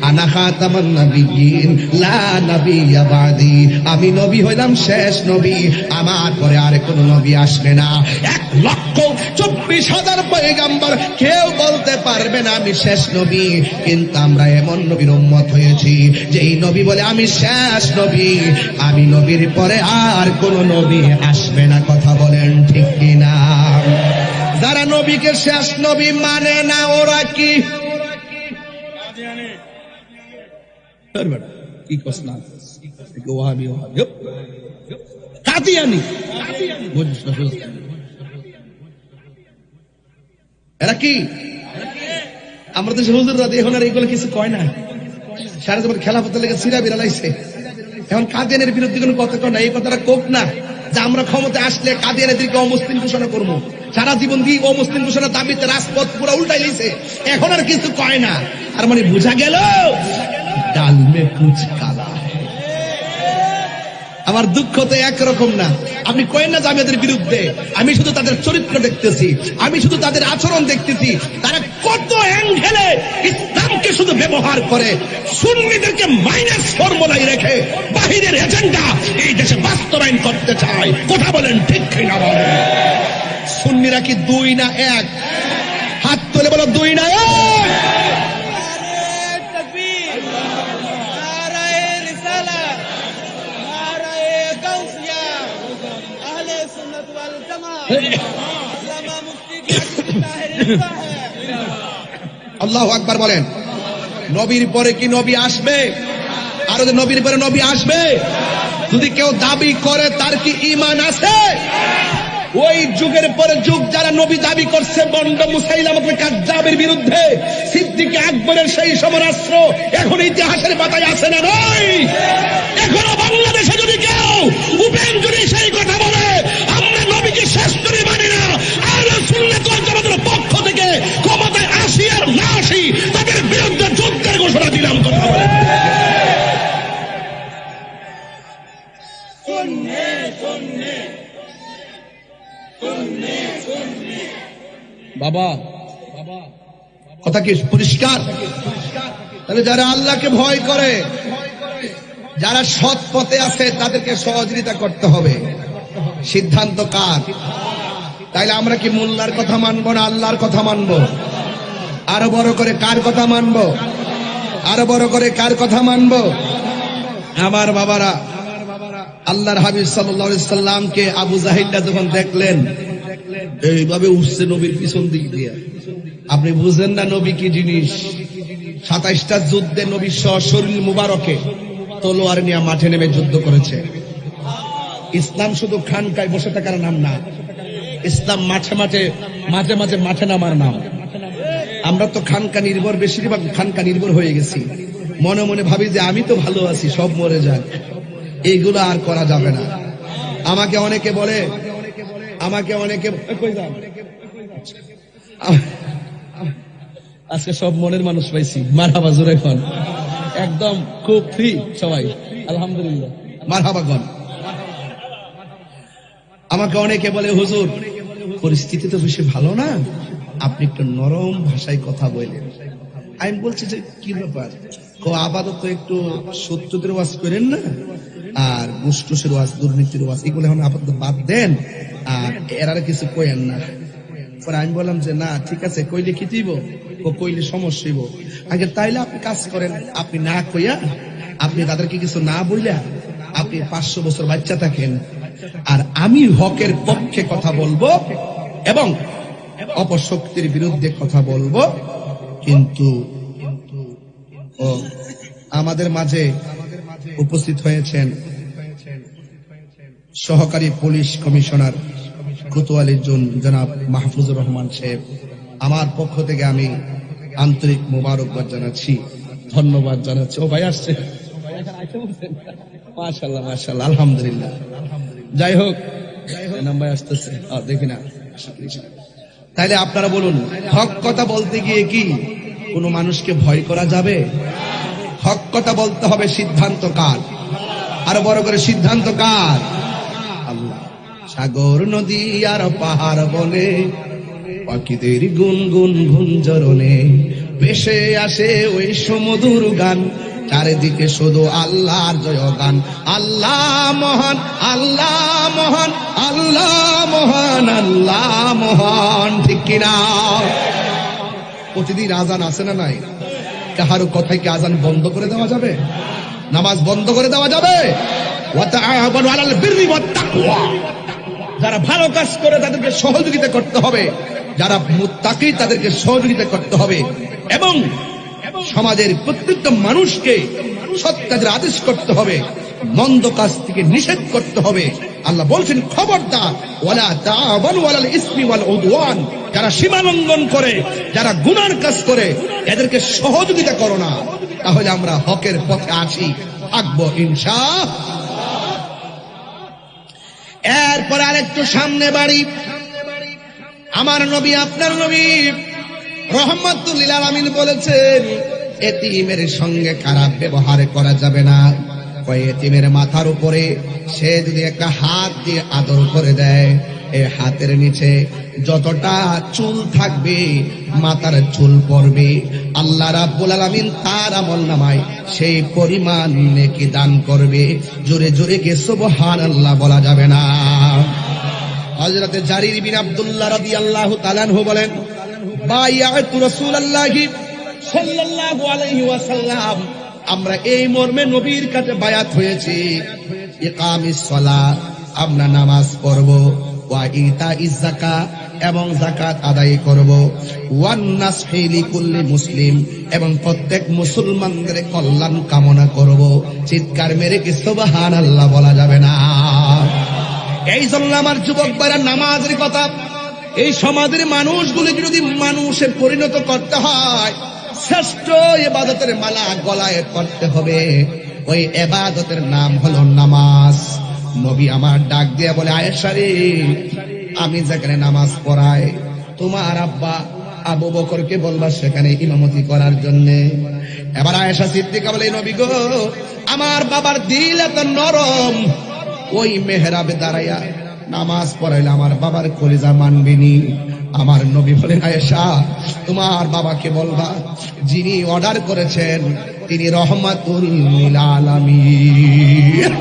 আনা খাতামুন নবিয়্যিন লা নাবিয়্যা বাদি। আমি নবী হইলাম শেষ নবী, আমার পরে আর কোনো নবী আসবে না। 1,24,000 পয়গম্বর কেউ বলতে পারবে না আমি শেষ নবী। কিন্তু আমরা এমন নবীর উম্মত হয়েছি যেই নবী বলে আমি শেষ নবী, আমি নবীর পরে আর কোন নবী আসবে না। কথা বলেন ঠিক কিনা? যারা নবীকে শেষ নবী মানে না ওরা কি কি কস না ওয়াহাবি ওয়াহাবি কাদিয়ানি, বুঝছ না? এরা কি? আমরা তো হুজুররা এখন আর এগুলো কিছু কয় না। সারা জীবন খেলাফতের লেগে সিরা বিড়ালাইছে, এখন কাদিয়ানের বিরুদ্ধে কোনো কথা কয় না। এই কথাটা কোক না যে আমরা ক্ষমতায় আসলে কাদিয়ানিদেরকে অমুসলিম ঘোষণা করবো। সারা জীবন দিয়ে অমুসলিম ঘোষণা দাবিতে রাজপথ পুরো উল্টাই লিছে, এখন আর কিছু কয় না। আর মানে বুঝা গেল ডাল মে কুছ কালা। আমার দুঃখ তো একরকম না। আপনি কয়েন না যে আমি এদের বিরুদ্ধে, আমি শুধু তাদের চরিত্র দেখতেছি, আমি শুধু তাদের আচরণ দেখতেছি। তারা কত অ্যাঙ্গেলে ইসলামকে শুধু ব্যবহার করে, সুন্নিদেরকে মাইনাস ফর্মুলায় রেখে বাহিরের এজেন্ডা এই দেশে বাস্তবায়ন করতে চায়। কথা বলেন ঠিক কিনা বলেন? সুন্নিরা কি দুই না এক? হাত তুলে বলো দুই না এক। আল্লাহু আকবার বলেন। নবীর পরে কি নবী আসবে? আরো যে নবীর পরে নবী আসবে, যদি কেউ দাবি করে তার কি ঈমান আছে? ওই যুগের পরে যুগ যারা নবী দাবি করছে, বন্ড মুসাইলামাতুল কাজ্জাবের বিরুদ্ধে সিদ্দিক আকবরের সেই সমরাস্ত্র এখন ইতিহাসের পাতায় আছে না নাই? এখনো বাংলাদেশে যদি কেউ উপেন যদি সেই কথা বলে আমরা নবীকে শেষ করে মানি না, আহলে সুন্নাত ওয়াল জামাতের পক্ষ থেকে ক্ষমতায় আসি আর না আসি তাদের বিরুদ্ধে যুদ্ধের ঘোষণা দিলাম। কথা বলে বাবা, কথা কি পরিষ্কার? তাহলে যারা আল্লাহকে ভয় করে, যারা সৎ পথে আছে তাদেরকে সহযোগিতা করতে হবে। সিদ্ধান্ত কার? তাইলে আমরা কি মোল্লার কথা মানবো না আল্লাহর কথা মানবো? আরো বড় করে কার কথা মানবো? আরো বড় করে কার কথা মানবো? আমার বাবারা, আল্লাহর হাবিব সাল্লাল্লাহু আলাইহি সাল্লামকে আবু জাহিলটা যখন দেখলেন এইভাবে উঠছে নবীর পিছন দিক দিয়ে, আপনি বুঝেন না নবী কি জিনিস? 27টা যুদ্ধে নবী শরীর মুবারকে তলোয়ার নিয়ে মাঠে নেমে যুদ্ধ করেছে। ইসলাম শুধু খানকায় বসে থাকার নাম না, ইসলাম মাঝে মাঝে মাঠে নামার নাম। আমরা তো খানকা নির্ভর, বেশিরভাগ খানকা নির্ভর হয়ে গেছি। মনে মনে ভাবি যে আমি তো ভালো আছি, সব মরে যাক। এইগুলো আর করা যাবে না। আমাকে অনেকে বলে, কই যান? আজকে সব মনের মানুষ পাইছি। মারহাবা জোরে খান, একদম খুব ফ্রি সবাই, আলহামদুলিল্লাহ, মারহাবা খান। আমাকে অনেকে বলে, হুজুর পরিস্থিতি তো বেশি ভালো না, আপনি একটু নরম ভাষায় কথা বলেন। আমি বলছি যে কি ব্যাপার, আপাতত একটু সত্যদের ওয়াজ করেন না, আর ঘুষ-টুসের ওয়াজ, দুর্নীতির ওয়াজ, এগুলো এখন আপাতত বাদ দেন, আর এরা কিছু কইেন না। পরে আমি বললাম যে না ঠিক আছে, কইলে কি দিব, কইলে সমস্যা হইব। আগে তাইলে আপনি কাজ করেন, আপনি না কইয়া, আপনি তাদেরকে কিছু না বইলা আপনি 500 বছর বাচ্চা থাকেন, আর আমি হকের পক্ষে কথা বলবো এবং অপশক্তির বিরুদ্ধে কথা বলবো। কিন্তু আমাদের মাঝে উপস্থিত হয়েছেন সহকারী পুলিশ কমিশনার কোতোয়ালি জনাব মাহফুজুর রহমান সাহেব, আমার পক্ষ থেকে আমি আন্তরিক মোবারকবাদ জানাচ্ছি, ধন্যবাদ জানাচ্ছি। ও ভাই আসছে, মাশাআল্লাহ মাশাআল্লাহ, আলহামদুলিল্লাহ। যাই হোক, ভাই আসতেছে, দেখি না। তাইলে আপনারা বলুন, হক কথা বলতে গিয়ে কি কোনো মানুষকে ভয় করা যাবে? হক কথা বলতে হবে। সিদ্ধান্ত কার? আরো বড় করে সিদ্ধান্ত কার? আল্লাহ। সাগর নদী আর পাহাড় বনে, পাখিদের গুনগুন গুঞ্জরণে ভেসে আসে ওই সমুদর গান, চারিদিকে শুধু আল্লাহর জয়গান। আল্লাহ মহান, আল্লাহ মহান, আল্লাহ মহান, আল্লাহ মহান। ঠিক কিনা? প্রতিদিন আজান আছে না নাই? কাহারো কথায় কি আজান বন্ধ করে দেওয়া যাবে? নামাজ বন্ধ করে দেওয়া যাবে? ওয়াতাআওয়ানু আলাল বিররি ওয়াত তাকওয়া, যারা ভালো কাজ করে তাদেরকে সহযোগিতা করতে হবে, যারা মুত্তাকি তাদেরকে সহযোগিতা করতে হবে, এবং সমাজের প্রত্যেকটা মানুষকে সৎ কাজের আদেশ করতে হবে, মন্দ কাজ থেকে নিষেধ করতে হবে। আল্লাহ বলছেন খবরদার, ওয়ালা তাআওয়ানু আলাল ইসমি ওয়াল উদওয়ান, যারা সীমা লঙ্ঘন করে, যারা গুনার কাজ করে, এদেরকে সহযোগিতা করো না। তাহলে আমরা হকের পথে আসি, থাকবো ইনশাআল্লাহ। এরপর আরেকটু সামনে বাড়ি, আমার নবী, আপনার নবী রাহমাতুল লিল আলামিন বলেছেন, এতিমের সঙ্গে খারাপ ব্যবহার করা যাবে না। ওই এতিমের মাথার উপরে সে যদি একটা হাত দিয়ে আদর করে দেয়, এই হাতের নিচে যতটা চুল থাকবে, মাথার চুল পড়বে, আল্লাহ রাব্বুল আলামিন তার আমলনামায় সেই পরিমাণ নেকি দান করবে। জোরে জোরে কে সুবহানাল্লাহ বলা যাবে না। হযরতে জারির বিন আব্দুল্লাহ রাদিয়াল্লাহু তাআলা আনহু বলেন, বায়াতু রাসূলুল্লাহি সাল্লাল্লাহু আলাইহি ওয়াসাল্লাম, আমরা এই মর্মে নবীর কাছে বায়াত হয়েছি, ইকামিস সালাত, আমরা নামাজ পড়ব, ওয়া ইতাইজ যাকাত, এবং যাকাত আদায় করব, ওয়ান নাসহি লিকুল্লি মুসলিম, এবং প্রত্যেক মুসলমানদের কল্যাণ কামনা করব। চিৎকার মেরে কি সুবহানাল্লাহ বলা যাবে না? এই জন্য আমার যুবক ভাইরা, নামাজের কথা, এই সমাজের মানুষগুলিকে যদি মানুষে পরিণত করতে হয়, শ্রেষ্ঠ ইবাদতের মালা গলায় করতে হবে। ওই ইবাদতের নাম হলো নামাজ। নবী আমার ডাক দিয়ে বলে, আয়েশা রে, আমি যেখানে নামাজ পড়াই, তোমার আব্বা আবু বকরকে বলবা সেখানে ইমামতি করার জন্য। এবার আয়েশা সিদ্দিকা বলে, নবী গো, আমার বাবার দিল এত নরম, ওই মেহরাবে দাঁড়াইয়া নামাজ পড়াইলে আমার বাবার কলিজা মানবিনি। আমার নবী বলেন, আয়েশা, তোমার বাবাকে বলবা যিনি অর্ডার করেছেন তিনি রহমাতুল লিল আলামিন।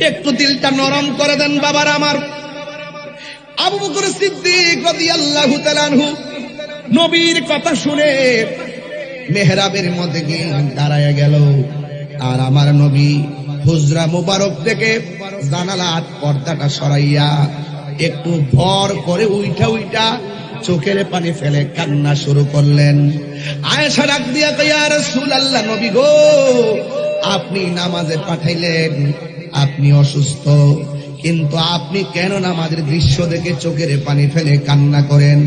একটু দিলটা নরম করে দেন বাবার আমার। আবু বকর সিদ্দিক রাদিয়াল্লাহু তাআলা আনহু নবীর কথা শুনে মেহরাবের মধ্যে গিয়ে দাঁড়ায় গেল। আর আমার নবী হুজরা মুবারক থেকে জানালার পর্দাটা সরাইয়া একটু ভর করে উইঠা চোখের পানি ফেলে কান্না শুরু করলেন। আয়েশা ডাক দিয়া কয়, ইয়া রাসূলুল্লাহ, নবী গো, আপনি নামাজে পাঠাইলেন, আপনি অসুস্থ, কিন্তু আপনি কেন নামাজের দৃশ্য দেখে চোখের পানি ফেলে কান্না করেন?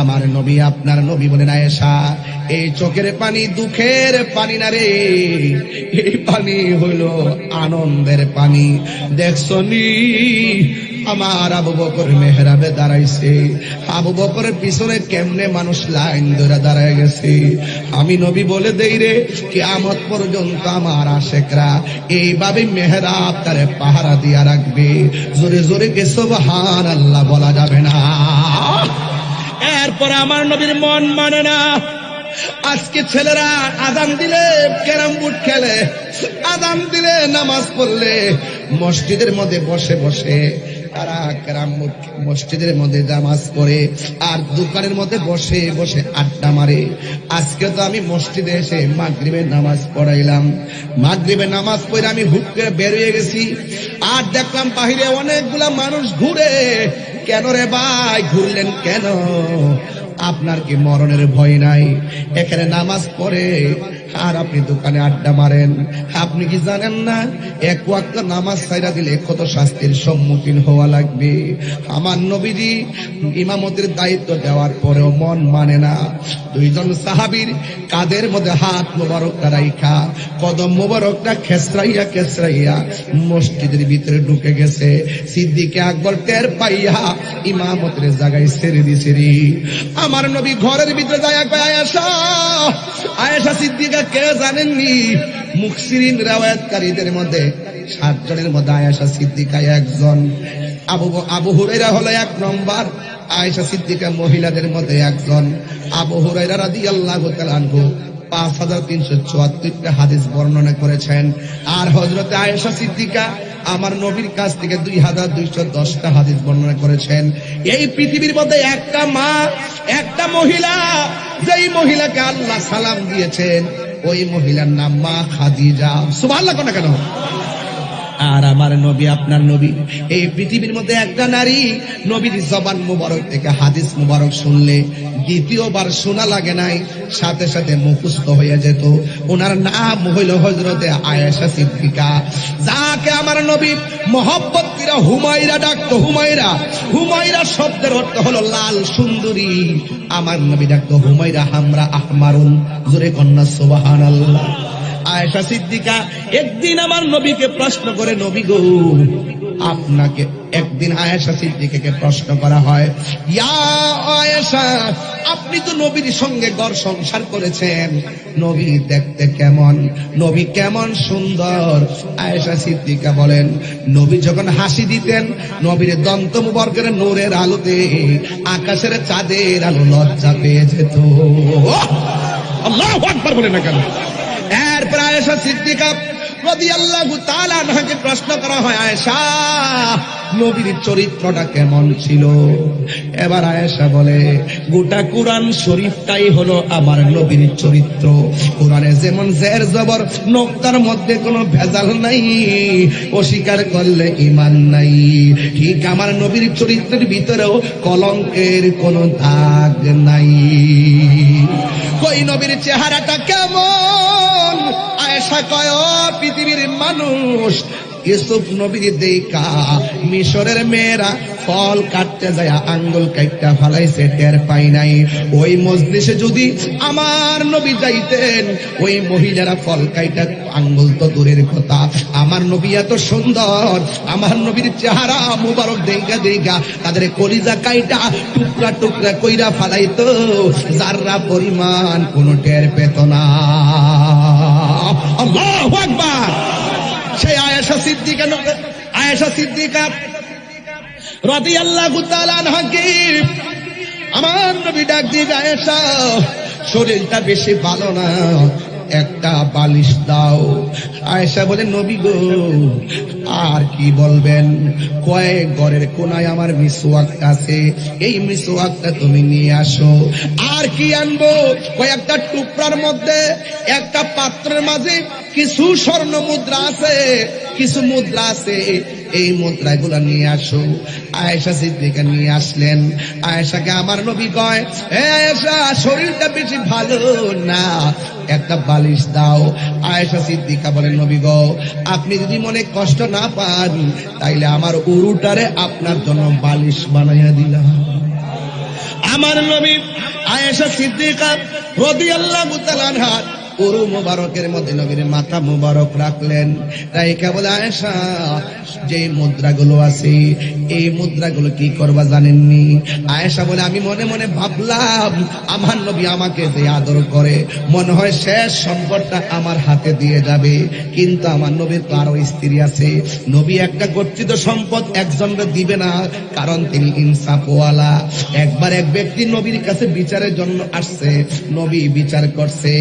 আমার নবী, আপনার নবী বলেন, আয়েশা, এই চোখের পানি দুঃখের পানি না রে, এই পানি হলো আনন্দের পানি। দেখছনি আমার আবু বকর মেহরাবে দাঁড়াইছে, আবু বকরের পিছনে কেমনে মানুষ লাইন ধরে দাঁড়ায় গেছে। আমি নবী বলে দেই রে, কিয়ামত পর্যন্ত আমার আশেকরা এইভাবে মেহরাব তারে পাহারা দিয়া রাখবে। জোরে জোরে কে সুবহানাল্লাহ বলা যাবে না? এরপর আমার নবীর মন মানে না। আজকে ছেলেরা আযান দিলে ক্যারাম বোর্ড খেলে, আযান দিলে নামাজ পড়লে মসজিদের মধ্যে বসে বসে তারা ক্যারাম বোর্ড মসজিদের মধ্যে নামাজ পড়ে, আর দোকানের মধ্যে বসে বসে আড্ডা মারে। আজকে তো আমি মসজিদে এসে মাগরিবের নামাজ পড়াইলাম, মাগরিবের নামাজ পড়ে আমি হুট করে বের হয়ে গেছি, আর দেখলাম বাহিরে অনেকগুলা মানুষ ঘুরে। কেন রে ভাই, ঘুরলেন কেন? আপনার কি মরণের ভয় নাই? এখানে নামাজ পড়ে আর আপনি দোকানে আড্ডা মারেন। আপনি কি জানেন না, এক ওয়াক্ত নামাজ ছাইরা দিলে কত শাস্তির সম্মুখীন হওয়া লাগবে? আমার নবীজি ইমামতির দায়িত্ব দেওয়ার পরেও মন মানে না। দুইজন সাহাবীর কাদের মধ্যে হাত মোবারকটা রাইখা কদম মোবারকটা খেসরাইয়া খেসরাইয়া মসজিদের ভিতরে ঢুকে গেছে। সিদ্দিকে আকবর টের পাইয়া ইমামতের জায়গায় ছেড়ে দিছে রে। আমার নবী ঘরের ভিতরে যায়, আয়েশা, আয়েশা সিদ্দিকা কে জানেননি? মুফসিরিন riwayatকারীদের মধ্যে 7 জনের মধ্যে আয়েশা সিদ্দিকা একজন। আবু হুরায়রা হলো 1 নম্বর, আয়েশা সিদ্দিকা মহিলাদের মধ্যে একজন। আবু হুরায়রা রাদিয়াল্লাহু তাআলা আনহু 5374টা হাদিস বর্ণনা করেছেন, আর হযরতে আয়েশা সিদ্দিকা আমার নবীর কাছ থেকে 2210টা হাদিস বর্ণনা করেছেন। এই পৃথিবীর মধ্যে একটা মা, একটা মহিলা, যেই মহিলাকে আল্লাহ সালাম দিয়েছেন ওই মহিলার নাম মা খাদিজা। সুবহানাল্লাহ কোন কেন? আর আমার নবী, আপনার নবী, এই পৃথিবীর মধ্যে একটা নারী নবীর জবান মুবারক থেকে হাদিস মুবারক শুনলে দ্বিতীয়বার শোনা লাগে নাই, সাথে সাথে মুখস্থ হয়ে যেত। ওনার নাম হইল হযরতে আয়েশা সিদ্দিকা, যাকে আমার নবী মহব্বত করে হুমায়রা ডাকতো। হুমায়রা, হুমায়রা শব্দের অর্থ হলো লাল সুন্দরী। আমার নবী ডাকতো হুমায়রা হামরা আহমারুন। জোরে কন্যা সুবহানাল্লাহ। আয়েশা সিদ্দিকা একদিন আমার নবীকে প্রশ্ন করে, নবী গো, আপনাকে একদিন আয়েশা সিদ্দিকাকে প্রশ্ন করা হয়, ইয়া আয়েশা, আপনি তো নবীর সঙ্গে ঘর সংসার করেছেন, নবী দেখতে কেমন? নবী কেমন সুন্দর? আয়েশা সিদ্দিকা বলেন, নবী যখন হাসি দিতেন, নবীর দন্ত মুবারকের নূরের আলোতে আকাশের চাঁদের আলো লজ্জা পেয়ে যেত। আল্লাহু আকবার বলেন না কেন? এরপর আয়েশা সিদ্দিকা রাদিয়াল্লাহু তাআলা আনহাকে প্রশ্ন করা হয়, আয়েশা, নবীর চরিত্রটা কেমন ছিল। এবার আয়েশা বলে, গোটা কোরআন শরীফটাই হলো আমার নবীর চরিত্র। কোরআনে যেমন জের জবর, নোক্তার মধ্যে কোনো ভেজাল নাই, অস্বীকার করলে ঈমান নাই। ঠিক আমার নবীর চরিত্রের ভিতরেও কলঙ্কের কোনো দাগ নাই। কই নবীর চেহারাটা কেমন? আয়েশা কয়, ও পৃথিবীর মানুষ, ইউসুফ নবীর দেখা মিশরের মেয়েরা ফল কাটতে যায় আঙ্গুল কাটতে ফালাইছে, টের পাই নাই। ওই মজলিসে যদি আমার নবী যাইতেন, ওই মহিলারা ফল কাইটা আঙ্গুল তো দূরের কথা, আমার নবী এত সুন্দর, আমার নবীর চেহারা মুবারক দেখা দেখা তাদের কলিজা কাইটা টুকরা টুকরা কইরা ফালাইতো, যাররা পরিমাণ কোনো টের পেত না। আল্লাহু আকবার। সেই আয়েশা সিদ্দিকা রাদিয়াল্লাহু তাআলা আনহাকে আমার নবী ডাক দিয়ে, আয়েশা শরীরটা বেশি ভালো না, একটা বালিশ দাও। আয়েশা বলে, নবী গো আর কি বলবেন, কয়েক ঘরের কোনায় আমার মিসওয়াক আছে, এই মিসওয়াকটা তুমি নিয়ে আসো। আর কি আনবো? কয়েকটা টুকরার মধ্যে একটা পাত্রের মাঝে কিছু স্বর্ণ মুদ্রা আছে, কিছু মুদ্রা আছে, এই মুদ্রাগুলো নিয়ে আসো। আয়েশা সিদ্দিকা নিয়ে আসলেন। আয়েশাকে আমার নবী কয়, হে আয়েশা, শরীরটা বেশি ভালো না, একটা বালিশ দাও। আয়েশা সিদ্দিকা বলেন, নবী গো, আপনি যদি মনে কষ্ট না পান, তাইলে আমার উরুটারে আপনার জন্য বালিশ বানাইয়া দিলাম। আমার নবী আয়েশা সিদ্দিকা রাদিয়াল্লাহু তাআলা আনহা উরু মুবারকের মধ্যে নবীর মাথা মুবারক রাখলেন। তাই কেবল আয়েশা, যে মুদ্রাগুলো আছে এই মুদ্রাগুলো কি করবা জানেননি? আয়েশা বলে, আমি মনে মনে ভাবলাম আমার নবী আমাকে যে আদর করে, মনে হয় শেষ সম্পদটা আমার হাতে দিয়ে যাবে। কিন্তু আমার নবীর তো আরো স্ত্রী আছে, নবী একটা গচ্ছিত সম্পদ একজনকে দিবে না, কারণ তিনি ইনসাফওয়ালা। একবার এক ব্যক্তি নবীর কাছে বিচারের জন্য আসছে, নবী বিচার করছে।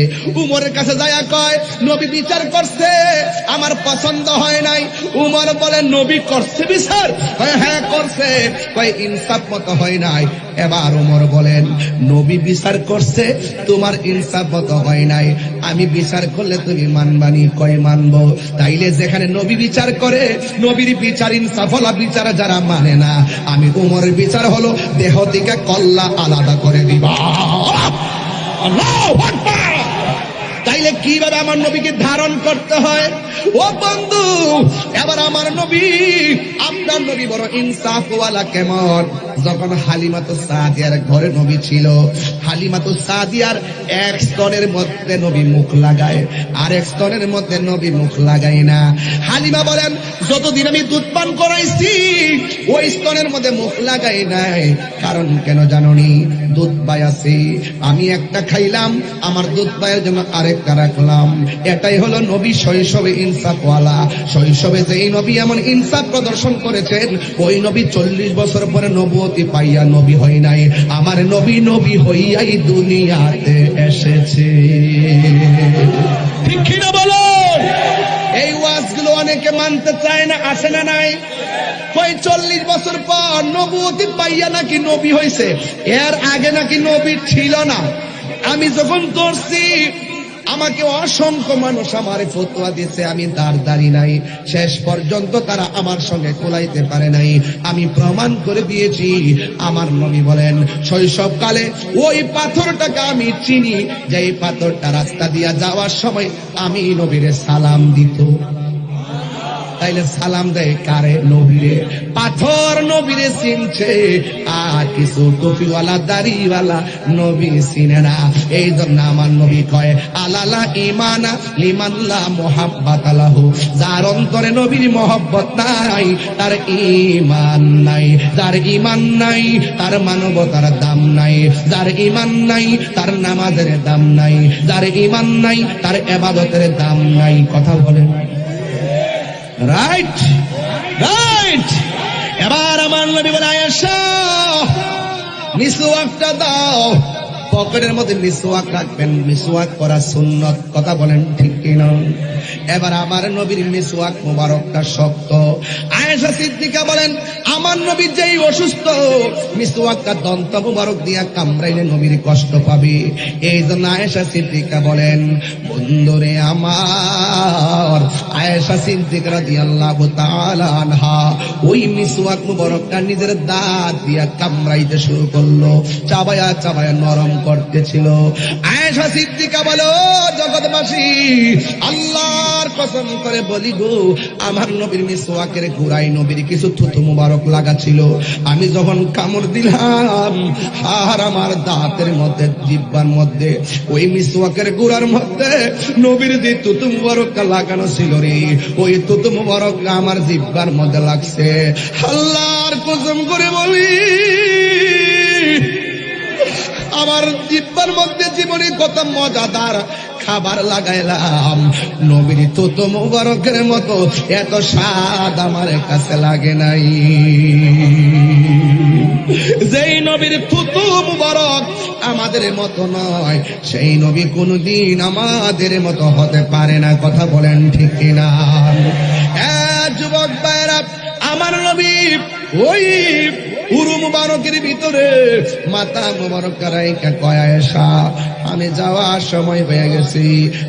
উমরের কাছে যায়া কয়, নবী বিচার করছে, আমার পছন্দ হয় নাই। উমর বলে, নবী করছে বিচার? হ্যাঁ করছে। কয়, ইনসাফ মতো হয় নাই। এবার উমর বলেন, নবী বিচার করছে, তোমার ইনসাফ মতো হয় নাই, আমি বিচার করলে তুমি মানবানি? কয়, মানবো। তাইলে যেখানে নবী বিচার করে, নবীর বিচার ইনসাফওয়ালা বিচার যারা মানে না, আমি উমরের বিচার হলো দেহ থেকে কল্লা আলাদা করে দিবা। আল্লাহু আকবার। তাইলে কিভাবে আমার নবীকে ধারণ করতে হয়? ও বন্ধু, এবার আমার নবী, আপনার নবী বড় ইনসাফওয়ালা। কেমন? যখন হালিমাতুস সাদিয়ার ঘরে নবী ছিল, হালিমাতুস সাদিয়ার এক স্তনের মধ্যে নবী মুখ লাগায়, আর এক স্তনের মধ্যে নবী মুখ লাগায় না। হালিমা বলেন, যতদিন আমি দুধ পান করাইছি ওই স্তনের মধ্যে মুখ লাগাই নাই। কারণ কেন জাননি? দুধ পাই আছে, আমি একটা খাইলাম, আমার দুধ পায়ের জন্য আরেকটা রাখলাম। এটাই হলো নবী শৈশবে ইনসাফওয়ালা। শৈশবে যেই নবী এমন ইনসাফ প্রদর্শন করেছেন, ওই নবী 40 বছর পরে নবুয়তি পাইয়া নবী হয় নাই। আমার নবী নবী হইয়াই দুনিয়াতে এসেছে। ঠিক কিনা বলো? এই ওয়াজগুলো অনেকে মানতে চায় না, আসে না নাই? কই 40 বছর পর নবুয়তি পাইয়া নাকি নবী হইছে, এর আগে নাকি নবী ছিল না। আমি যখন ধরছি, আমাকে অসংখ্য মানুষ আমার ফতোয়া দিয়েছে, আমি দাঁড়ি নাই, শেষ পর্যন্ত তারা আমার সঙ্গে কোলাইতে পারে নাই। আমি প্রমাণ করে দিয়েছি। আমার নবী বলেন, শৈশবকালে ওই পাথরটাকে আমি চিনি, যে এই পাথরটা রাস্তা দিয়া যাওয়ার সময় আমি নবীরে সালাম দিত। তাইলে সালাম দেয় কারে? নবীরে। পাথর নবীরে চিনছে, আর কিছু টুপিওয়ালা দাড়িওয়ালা নবী চিনে না। এই জন্য আমার নবী কয়, আলালা ইমানা লিমাল্লা মোহাব্বাত আলাহু, যার অন্তরে নবীর মহব্বত নাই তার ইমান নাই। যার ইমান নাই তার মানবতার দাম নাই। যার ইমান নাই তার নামাজের দাম নাই। যার ইমান নাই তার ইবাদতের দাম নাই। কথা বলেন রাইট? রাইট। এবার আমার নবী বলে, আয়েশা মিসওয়াকটা দাও। পকেটের মধ্যে মিসওয়াক রাখবেন, মিসওয়াক করা সুন্নত। কথা বলেন ঠিক কিনা? এবার আমার নবীর মিসওয়াক মুবারকটা শক্ত। আয়েশা সিদ্দিকা বলেন, আমার নবী যেই অসুস্থ, মিসওয়াকটা দন্ত মুবারক দিয়া কামড়াইলে নবীর কষ্ট পাবে। এই জন্য আয়েশা সিদ্দিকা বলেন, বন্ধুরে আমার, আয়েশা সিদ্দিকা রাদিয়াল্লাহু তাআলা আনহা ওই মিসওয়াক মুবারকটা নিজের দাঁত দিয়া কামড়াইতে শুরু করলো, চাবায়া চাবায়া নরম করতেছিল। আয়েশা সিদ্দিকা বলো, জগৎবাসী, আল্লাহর কসম করে বলি গো, আমার নবীর মিসওয়াকের গোড়ায় নবীর কিছু থুতু মুবারক লাগা ছিল। আমি যখন কামড় দিলাম, আর আমার দাঁতের মধ্যে, জিহ্বার মধ্যে, ওই মিসওয়াকের গোড়ার মধ্যে নবীর যে থুতু মুবারকটা লাগানো ছিল রে, ওই থুতু মুবারকটা আমার জিহ্বার মধ্যে লাগছে। আল্লাহর কসম করে বলি, আমার জিহ্বার মধ্যে জীবনে কত মজাদার খাবার লাগাইলাম, নবীর থুতু মুবারকের মতো এত স্বাদ আমার কাছে লাগে নাই। যেই নবীর থুতু মুবারক আমাদের মতো নয়, সেই নবী কোনদিন আমাদের মতো হতে পারে না। কথা বলেন ঠিক কিনা? যুবক ভাইরা, আমার নবী ওই উরু মুবারকের ভিতরে মাথা মুবারক রাইখা কয়, আয়েশা, আমি যাওয়ার সময় হয়ে গেছি।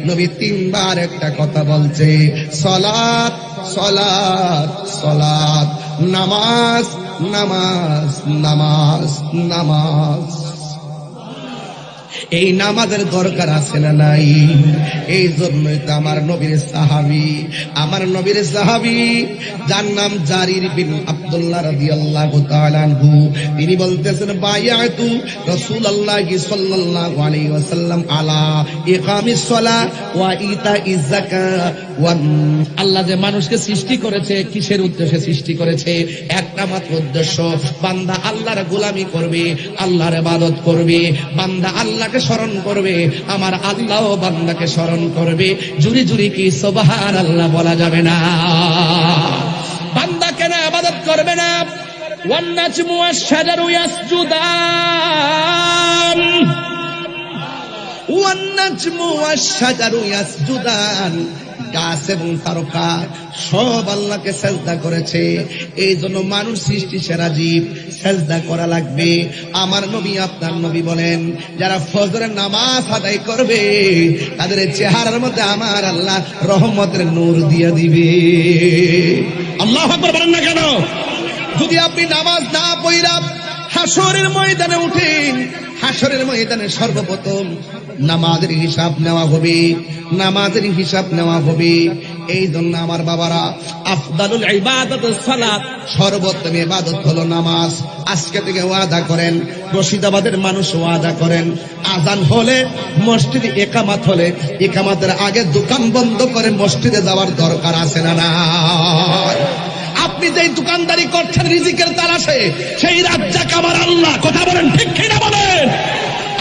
নবী তিনবার একটা কথা বলছে, সালাত সালাত সালাত, নামাজ নামাজ নামাজ নামাজ। এই নামাজের দরকার আছে না নাই? এই জন্যই তো আমার নবীর সাহাবী, আমার নবীর সাহাবী যার নাম জারির বিন আব্দুল্লাহ রাদিয়াল্লাহু তাআলা আনহু, তিনি বলতেছেন, বায়াতু রাসূলুল্লাহি সাল্লাল্লাহু আলাইহি ওয়াসাল্লাম আলা ইকামিস সালাহ ওয়া ইতাইজ যাকাত। আল্লাহ যে মানুষকে সৃষ্টি করেছে, কিসের উদ্দেশ্যে সৃষ্টি করেছে? একটা মাত্র উদ্দেশ্য, বান্দা আল্লাহর গোলামি করবে, আল্লাহর ইবাদত করবে, বান্দা আল্লাহকে স্মরণ করবে, আমার আল্লাহও বান্দাকে স্মরণ করবে। জুরি জুরি কি সুবহানাল্লাহ বলা যাবে না? বান্দা কেন ইবাদত করবে না? One নাজমু ওয়াশ-শাজারু ইয়াসজুদান, one নাজমু ওয়াশ-শাজারু ইয়াসজুদান। গাছ এবং তারকা সব আল্লাহকে সেজদা করেছে। এই জন্য মানুষ সৃষ্টি সেরা জীব, সেজদা করা লাগবে। আমার নবী, আপনার নবী বলেন, যারা ফজরের নামাজ আদায় করবে, তাদের চেহারার মধ্যে আমার আল্লাহ রহমতের নূর দিয়ে দিবে। আল্লাহু আকবার বলেন না কেন? যদি আপনি নামাজ না পড়া হাসরের ময়দানে উঠেন, হাসরের ময়দানে সর্বপ্রথম নামাজের হিসাব নেওয়া হবে, নামাজের হিসাব নেওয়া হবে। এই জন্য আমার বাবারা, আফদালুল ইবাদাতুস সালাত, সর্বোত্তম ইবাদত হলো নামাজ। আজকে থেকে ওয়াদা করেন, রশিদাবাদের মানুষ ওয়াদা করেন, আজান হলে, মসজিদে ইকামত হলে, ইকামতের আগে দোকান বন্ধ করে মসজিদে যাওয়ার দরকার আছে না না? আপনি যেই দোকানদারি করছেন রিজিকের তালাশে, সেই রাজ্জাক আমার আল্লাহ। কথা বলেন ঠিক কিনা বলেন?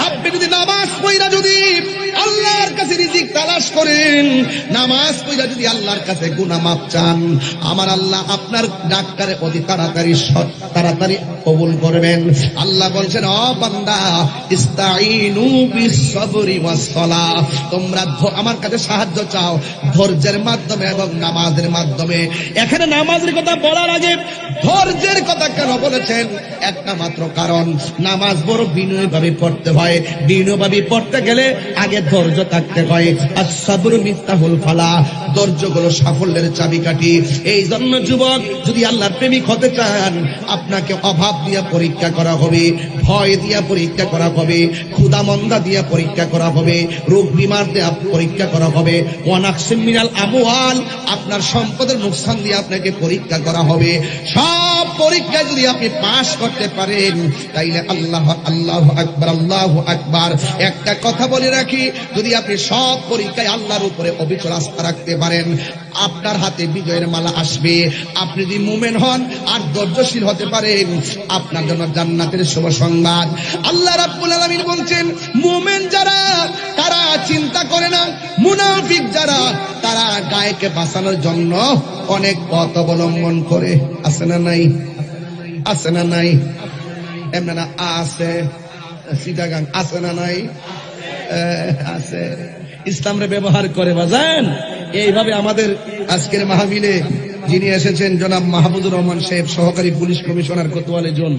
আপনি যদি নামাজ পড়া যদি আল্লাহর কাছে রিজিক তালাশ করেন, নামাজ পড়া যদি আল্লাহর কাছে গুনাহ মাফ চান, আমার আল্লাহ আপনার ডাক্তারে অতি তাড়াতাড়ি কবুল করবেন। আল্লাহ বলছেন, ও বান্দা, ইস্তাইনু বিস-সাবরি ওয়াস-সালাহ, তোমরা আমার কাছে সাহায্য চাও ধৈর্যের মাধ্যমে এবং নামাজের মাধ্যমে। এখানে নামাজের কথা বলার আগে ধৈর্যের কথা কেন বলেছেন? একটা মাত্র কারণ, নামাজ বড় বিনয়ভাবে পড়তে হয়। বিনয়ভাবে পড়তে গেলে আগে ধৈর্য থাকতে হয়। আস-সাবরু মিফতাহুল ফালাহ, ধৈর্য হলো সাফল্যের চাবিকাঠি। এই জন্য যুবক, যদি আল্লাহর প্রেমিক হতে চান, আপনাকে অভাব দিয়া পরীক্ষা করা হবে, ভয় দিয়া পরীক্ষা করা হবে, ক্ষুধা মন্দা দিয়া পরীক্ষা করা হবে, রোগ বিমার দিয়া পরীক্ষা করা হবে, ওয়ানাকসিম মিনাল আমওয়াল, আপনার সম্পদের নুকসান দিয়ে আপনাকে পরীক্ষা করা হবে। সব পরীক্ষায় যদি আপনি পাশ করতে পারেন, তাইলে আল্লাহ, আল্লাহু আকবার, আল্লাহু আকবার। একটা কথা বলে রাখি, যদি আপনি সব পরীক্ষায় আল্লাহর উপরে অবিচল আস্থা রাখতে পারেন, আপনার হাতে বিজয়ের মালা আসবে। আপনি যদি মুমিন হন আর ধৈর্যশীল হতে পারেন, আপনার জন্য জান্নাতের শুভ সংবাদ। আল্লাহ রাব্বুল আলামিন বলছেন, মুমিন যারা তারা চিন্তা করে না, মুনাফিক যারা তারা গায়কে বাঁচানোর জন্য অনেক পথ অবলম্বন করে। আছে না নাই? আছে না নাই? এমনি না আছে? চিটাগাং আছে না নাই? আছে। ইসলামরে ব্যবহার করে বাজান। এইভাবে আমাদের আজকের মাহফিলে যিনি এসেছেন জনাব মাহমুদুর রহমান সাহেব, সহকারী পুলিশ কমিশনার কোতোয়ালি জোন,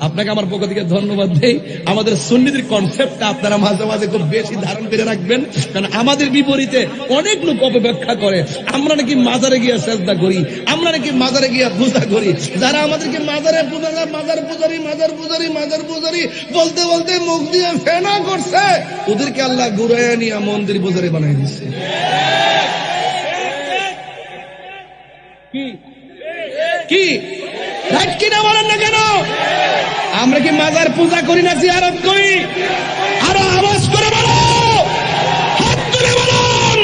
আপনাকে আমার পক্ষ থেকে ধন্যবাদ দেই। আমাদের সুন্নিদের কনসেপ্টটা আপনারা মাঝে মাঝে খুব বেশি ধারণ করে রাখবেন, কারণ আমাদের বিপরীতে অনেক লোক অপব্যাখ্যা করে আমরা নাকি মাজারে গিয়ে সেজদা করি, আমরা নাকি মাজারে গিয়ে পূজা করি। যারা আমাদেরকে মাজারে পূজা, মাজার পূজারি, মাজার পূজারি, মাজার পূজারি বলতে বলতে মুখ দিয়ে ফেনা করছে, ওদেরকে আল্লাহ ঘুরাইয়া নিয়ে মন্দির পূজারি বানাই দিচ্ছে। কি রাইট কিনা বলেন না কেন? আমরা কি মাজার পূজা করি না জিয়ারত করি? আরো আওয়াজ করে বলো, হাত তুলে বলুন,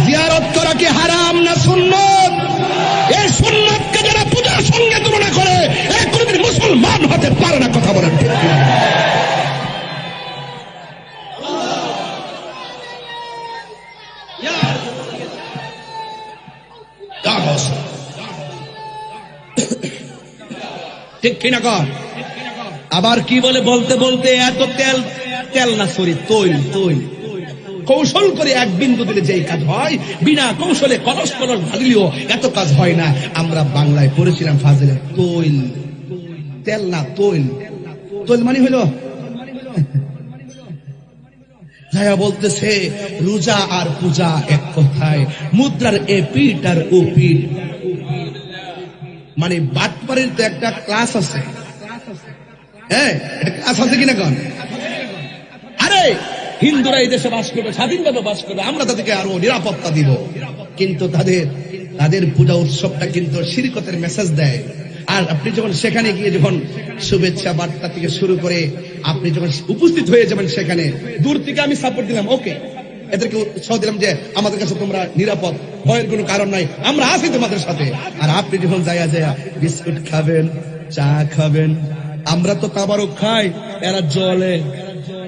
জিয়ারত করা কি হারাম না সুন্নত? এই সুন্নতকে যারা পূজার সঙ্গে তুলনা করে এ কোনদিন মুসলমান হতে পারে না। কথা বলেন ঠিক কিনা? ঠিক কিনা কর? আবার কি বলে বলতে বলতে এত তেল, তেল না সরি তৈল, তৈল কৌশল করে এক বিন্দু দিলে যেই কাজ হয়, বিনা কৌশলে কলস কলস ঢালিলেও এত কাজ হয় না। আমরা বাংলায় পড়েছিলাম ফাজিলে, তৈল, তেল না তৈল। তৈল মানে হইল যায়া বলতেছে রোজা আর পূজা এক কথায়, মুদ্রার এ পিঠ আর ও পিঠ। মানে বাটপাড়ির তো একটা ক্লাস আছে, হ্যাঁ একটা ক্লাস আছে কিনা কন? আরে হিন্দুরা এই দেশে বাস করবে, স্বাধীনভাবে বাস করবে, আমরা তাদেরকে আরো নিরাপত্তা দিব, কিন্তু তাদের পূজা উৎসবটা কিন্তু শিরকতের মেসেজ দেয়। আর আপনি যখন সেখানে গিয়ে যখন শুভেচ্ছা বার্তা থেকে শুরু করে আপনি যখন উপস্থিত হয়ে যাবেন সেখানে, দূর থেকে আমি সাপোর্ট দিলাম, ওকে, এদেরকে উৎসাহ দিলাম যে আমাদের কাছে তোমরা নিরাপদ, ভয়ের কোনো কারণ নাই, আমরা আছি তোমাদের সাথে। আর আপনি যখন যায়া বিস্কুট খাবেন, চা খাবেন, আমরা তো তাবারক খাই, এরা জলে,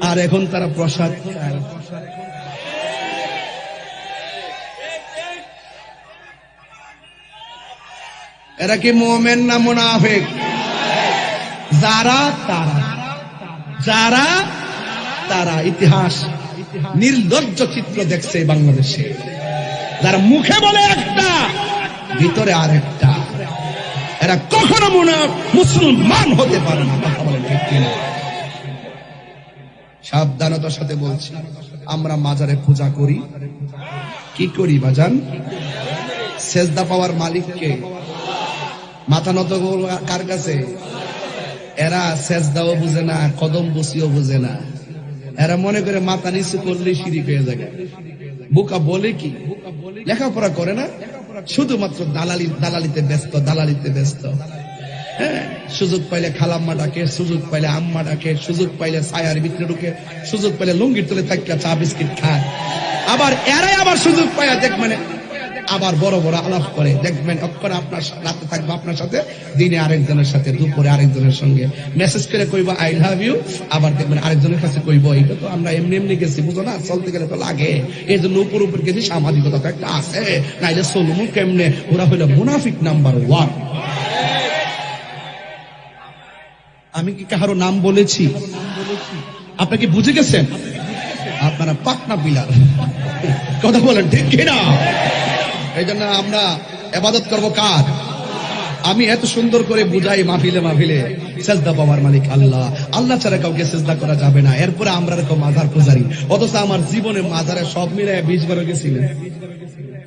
আর এখন তারা প্রসাদ খায়। এরা কি মুমিন না মুনাফিক? যারা তারা ইতিহাস নির্লজ্জ চিত্র দেখছে বাংলাদেশে, যারা মুখে বলে একটা, ভিতরে আরেকটা, এরা কখনো মুসলমান হতে পারে না। কথা বলেন ঠিক কিনা? সাবধানতার সাথে বলছি, আমরা মাজারে পূজা করি, কি করি বাজান? সেজদা পাওয়ার মালিককে, মাথা নত কার কাছে? এরা সেজদাও বুঝে না, কদম বসিও বুঝে না, এরা মনে করে মাথা নিচু করলেই শিরিক হয়ে যায়। বোকা বলে কি? লেখাপড়া করে না, শুধুমাত্র দালালিতে ব্যস্ত। হ্যাঁ, সুযোগ পাইলে খালাম্মা ডাকে, সুযোগ পাইলে আম্মা ডাকে, সুযোগ পাইলে ছায়ার ভিতরে ঢুকে, সুযোগ পাইলে লুঙ্গির তলে থাকিয়া চা বিস্কিট খায়। আবার এরাই আবার সুযোগ পাইয়া দেখবেন আবার বড় বড় আলাপ করে, দেখবেন অক্ষর আপনার রাতে থাকবে আপনার সাথে, দিনে আরেকজনের সাথে, দুপুরে আরেকজনের সঙ্গে মেসেজ করে কইব আই লাভ ইউ, আবার দেখবেন আরেকজনের কাছে কইব এটা তো আমরা এমনি গেছি, বুঝো না, চলতে গেলে তো লাগে, এই জন্য উপর গেছি, সামাজিকতা তো একটা আছে, নাইলে চলমু কেমনে? ওরা হইল মুনাফিক নাম্বার 1। আমি কি কাহারো নাম বলেছি? আপনি কি বুঝে গেছেন? আপনারা পাকনা পিলার। কথা বলেন ঠিক কিনা? এই জন্য আমরা ইবাদত করবো কার? আমি এত সুন্দর করে বুঝাই মাহফিলে, সেজদা পাওয়ার মালিক আল্লাহ, আল্লাহ ছাড়া কাউকে সেজদা করা যাবে না। এরপরে আমরা এরকম মাজার পূজারি, অথচ আমার জীবনে মাজারে সব মিলে 20 বার গেছিলেন।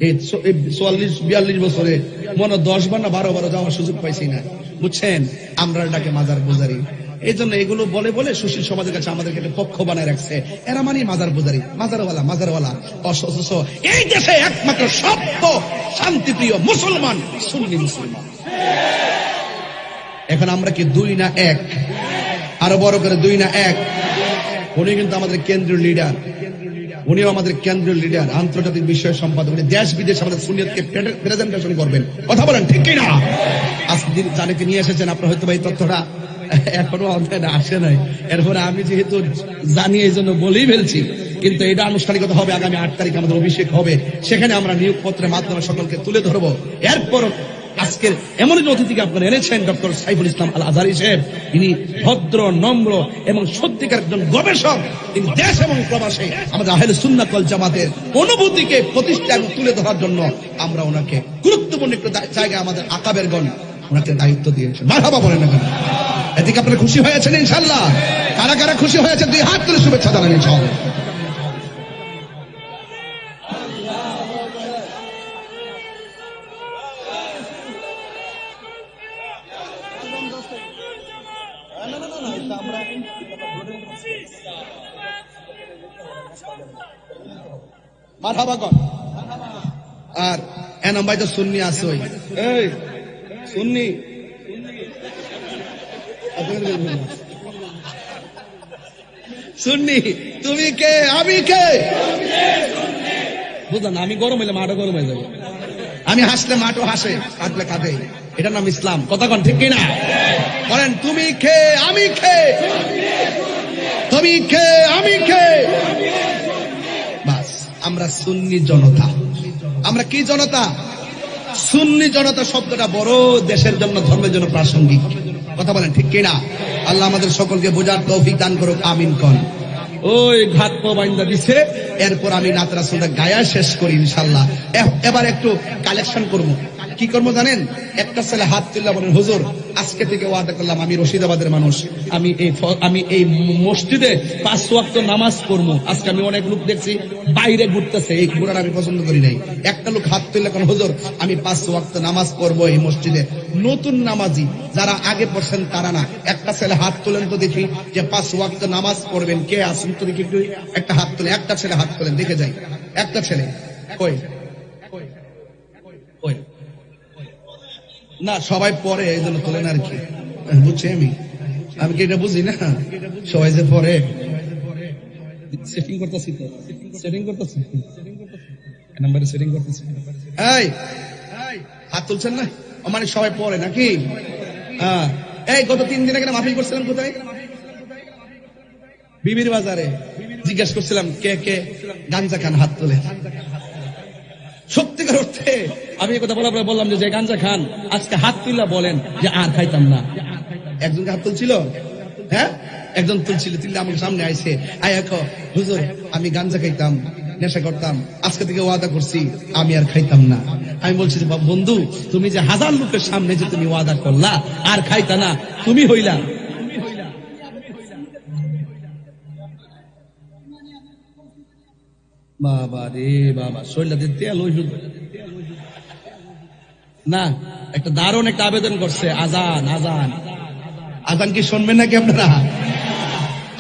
এই 44-42 বছরে মনে 10 বার না 12 বার যাওয়ার সুযোগ পাইছি না, বুঝছেন? আমরা এটাকে মাজার পূজারি। এই জন্য এগুলো বলে বলে সুশীল সমাজের কাছে আমাদেরকে একটা পক্ষ বানায় রাখছে, এরা মানে মাজার পূজারি, মাজারওয়ালা। অথচ এই দেশে একমাত্র সত্য শান্তিপ্রিয় মুসলমান সুন্নি মুসলমান। এখন আমরা কি 2 না 1? আরো বড় করে 2 না 1? উনি কিন্তু আমাদের কেন্দ্রীয় লিডার, উনিও আমাদের কেন্দ্রীয় লিডার, আন্তর্জাতিক বিষয় সম্পাদক, উনি দেশ বিদেশে আমাদের সুন্নিয়তকে প্রেজেন্টেশন করবেন। কথা বলেন ঠিক কিনা? আজকে যাদেরকে নিয়ে এসেছেন আপনার হয়তো এই তথ্যটা এখনো অধ্যয়নে আসে নাই, এরপরে আমি যেহেতু জানি এই জন্য বলেই ফেলছি, কিন্তু এটা আনুষ্ঠানিকতা হবে আগামী 8 তারিখ আমাদের অভিষেক হবে, সেখানে আমরা নিয়োগপত্রের মাধ্যমে সকলকে তুলে ধরবো। এরপর আজকের এমন একজন অতিথিকে আপনারা এনেছেন, ডক্টর সাইফুল ইসলাম আল আজহারী সাহেব। তিনি ভদ্র, নম্র এবং সত্যিকার একজন গবেষক। তিনি দেশ এবং প্রবাসে আমাদের আহলে সুন্নাত ওয়াল জামাতের অনুভূতিকে প্রতিষ্ঠা এবং তুলে ধরার জন্য আমরা ওনাকে গুরুত্বপূর্ণ একটু জায়গায় আমাদের আকাবেরগণ ওনাকে দায়িত্ব দিয়েছেন। মারহাবা বলেন না কেন? এদিকে আপনারা খুশি হয়েছেন ইনশাআল্লাহ? কারা কারা খুশি হয়েছে দুই হাত তুলে শুভেচ্ছা জানান ইনশাআল্লাহ। মারহাবা কর। আর এনাম ভাই তো সুন্নি আছে, ওই এই সুন্নি সুন্নি, তুমি কে আমি কে বুঝলাম না। আমি গরম হইলে মাঠও গরম হয়ে যাবে, আমি হাসলে মাঠও হাসে, কাঁদলে কাঁদে। এটার নাম ইসলাম। কথা কন ঠিক কিনা? বলেন তুমি কে আমি কে, তুমি কে আমি কে। বাস, আমরা সুন্নি জনতা। আমরা কি জনতা? সুন্নি জনতা শব্দটা বড় দেশের জন্য, ধর্মের জন্য প্রাসঙ্গিক। কথা বলেন ঠিক কিনা? আল্লাহ আমাদের সকলকে বোঝার তৌফিক দান করুক, আমিন কন। ওই ঘাত বাইন্দা দিছে, এরপর আমি নাত রাসূলটা গায়া শেষ করি ইনশাআল্লাহ। এবার একটু কালেকশন করব। কি করবো জানেন? একটা ছেলে হাত তুললা বলেন, হুজুর আজকে থেকে ওয়াদা করলাম, আমি রশিদাবাদের মানুষ, আমি এই মসজিদে 5 ওয়াক্ত নামাজ পড়বো। আজকে আমি অনেক লোক দেখছি বাইরে ঘুরতেছে, এই ঘোরার আমি পছন্দ করি নাই। একটা লোক হাত তুললে কোন, হুজুর আমি 5 ওয়াক্ত নামাজ পড়বো এই মসজিদে। নতুন নামাজি যারা আগে পড়ছেন তারা না। একটা ছেলে হাত তুলেন তো দেখি, যে 5 ওয়াক্ত নামাজ পড়বেন কে আছেন তো দেখি, একটু একটা হাত তুলে। একটা ছেলে হাত তুলেন, দেখে যাই। একটা ছেলে কই? কই? না, সবাই পরে এই জন্য তোলেন আর কি, বুঝছি আমি কি এটা বুঝি না? সবাই যে পরে সেটিং করতেছি, তো সেটিং করতেছি, নাম্বারে সেটিং করতেছি। এই হাত তুলছেন না? মানে সবাই পরে নাকি? এই গত 3 দিন আগে মাহফিল করছিলাম, কোথায়? বিবির বাজারে। জিজ্ঞাসা করছিলাম কে কে গাঞ্জা খান, হাত তোলে। সত্যিকার অর্থে আমি এই কথা বলার পরে বললাম যে গাঞ্জা খান আজকে হাত তুললা বলেন যে আর খাইতাম না। একজনকে হাত তুলছিল, হ্যাঁ একজন তুলছিল, তুললে আমার সামনে আইছে, হুজুর আমি গাঞ্জা খাইতাম, নেশা করতাম, আজকে থেকে ওয়াদা করছি আমি আর খাইতাম না। আমি বলছি যে বন্ধু, তুমি যে 1000 লোকের সামনে যে তুমি ওয়াদা করলা আর খাইতা না, তুমি হইলা বাবা রে বাবা, শরীরটা তেল না। একটা দারুণ একটা আবেদন করছে, আজান আজান আজান কি শুনবেন নাকি আপনারা?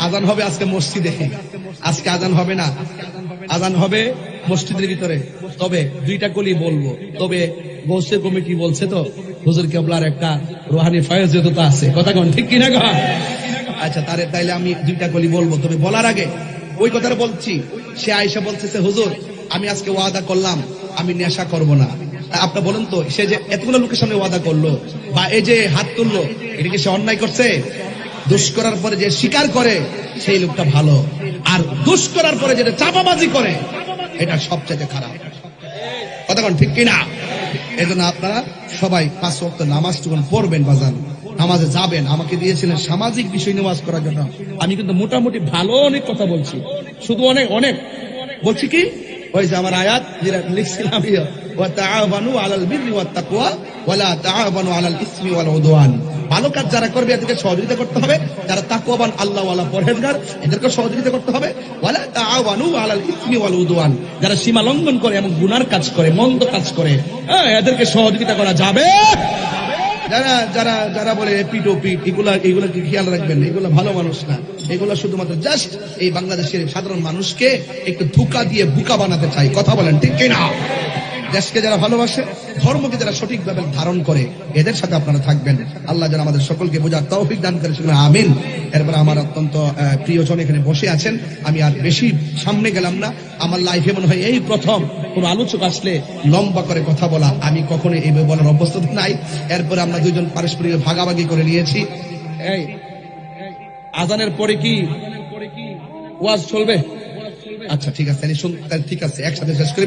আজান হবে আজকে মসজিদে, আজকে আজান হবে না, আজান হবে মসজিদের ভিতরে। তবে 2টা কলি বলবো, তবে গৌসে কমিটি বলছে তো হুজুর কেবলার একটা রুহানি ফয়েজতা আছে। কথা কোন ঠিক কিনা গো? আচ্ছা তাইলে আমি 2টা কলি বলবো, তবে বলার আগে ওই কথাটা বলছি। সে আয়েশা বলতেছে, হুজুর আমি আজকে ওয়াদা করলাম আমি নেশা করব না। আপনি বলেন তো, সে যে এতগুলো লোকের সামনে ওয়াদা করলো বা এই যে হাত তুললো, এটা কি সে অন্যায় করছে? দোষ করার পরে যে স্বীকার করে সেই লোকটা ভালো, আর দোষ করার পরে যেটা চাপাবাজি করে এটা সবচেয়ে খারাপ। কথা কোন ঠিক কিনা? এই জন্য আপনারা সবাই 5 ওয়াক্ত নামাজ যখন পড়বেন, বাজান নামাজে যাবেন। আমাকে দিয়েছিলেন সামাজিক বিষয় নামাজ করার জন্য, আমি কিন্তু মোটামুটি ভালো অনেক কথা বলছি, শুধু অনেক অনেক বলছি কি, ওই যে আমার আয়াত যেটা লিখছিলাম, ওয়া তাআওয়ানু আলাল বিররি ওয়াত তাকওয়া ওয়া লা তাআওয়ানু আলাল ইসমি ওয়াল উদওয়ান। ভালো কাজ যারা করবে এদেরকে সহযোগিতা করতে হবে, যারা তাকওয়াবান আল্লাহওয়ালা পরহেজগার এদেরকে সহযোগিতা করতে হবে। ওয়া লা তাআওয়ানু আলাল ইসমি ওয়াল উদওয়ান, যারা সীমা লঙ্ঘন করে এবং গুনার কাজ করে, মন্দ কাজ করে, এদেরকে সহযোগিতা করা যাবে। যারা যারা যারা বলে পিট ও পিট, এগুলা কি খেয়াল রাখবেন, এগুলা ভালো মানুষ না। এগুলা শুধুমাত্র জাস্ট এই বাংলাদেশের সাধারণ মানুষকে একটু ধোঁকা দিয়ে বোকা বানাতে চাই। কথা বলেন ঠিক কিনা? দেশকে যারা ভালোবাসে, ধর্মকে যারা সঠিকভাবে ধারণ করে, এদের সাথে আপনারা থাকবেন। আল্লাহ যেন আমাদের সকলকে বোঝার তৌফিক দান করে, সেগুলো আমিন। এরপর আমার অত্যন্ত প্রিয়জন এখানে বসে আছেন, আমি আর বেশি সামনে গেলাম না। আমার লাইফে মনে হয় এই প্রথম কোন আলোচক আসলে লম্বা করে কথা বলা, আমি কখনো এইভাবে বলার অভ্যস্ত নাই। এরপরে আমরা 2জন পারস্পরিক ভাগাভাগি করে নিয়েছি। এই আজানের পরে কি ওয়াজ চলবে? আচ্ছা ঠিক আছে, ঠিক আছে, একসাথে শেষ করি।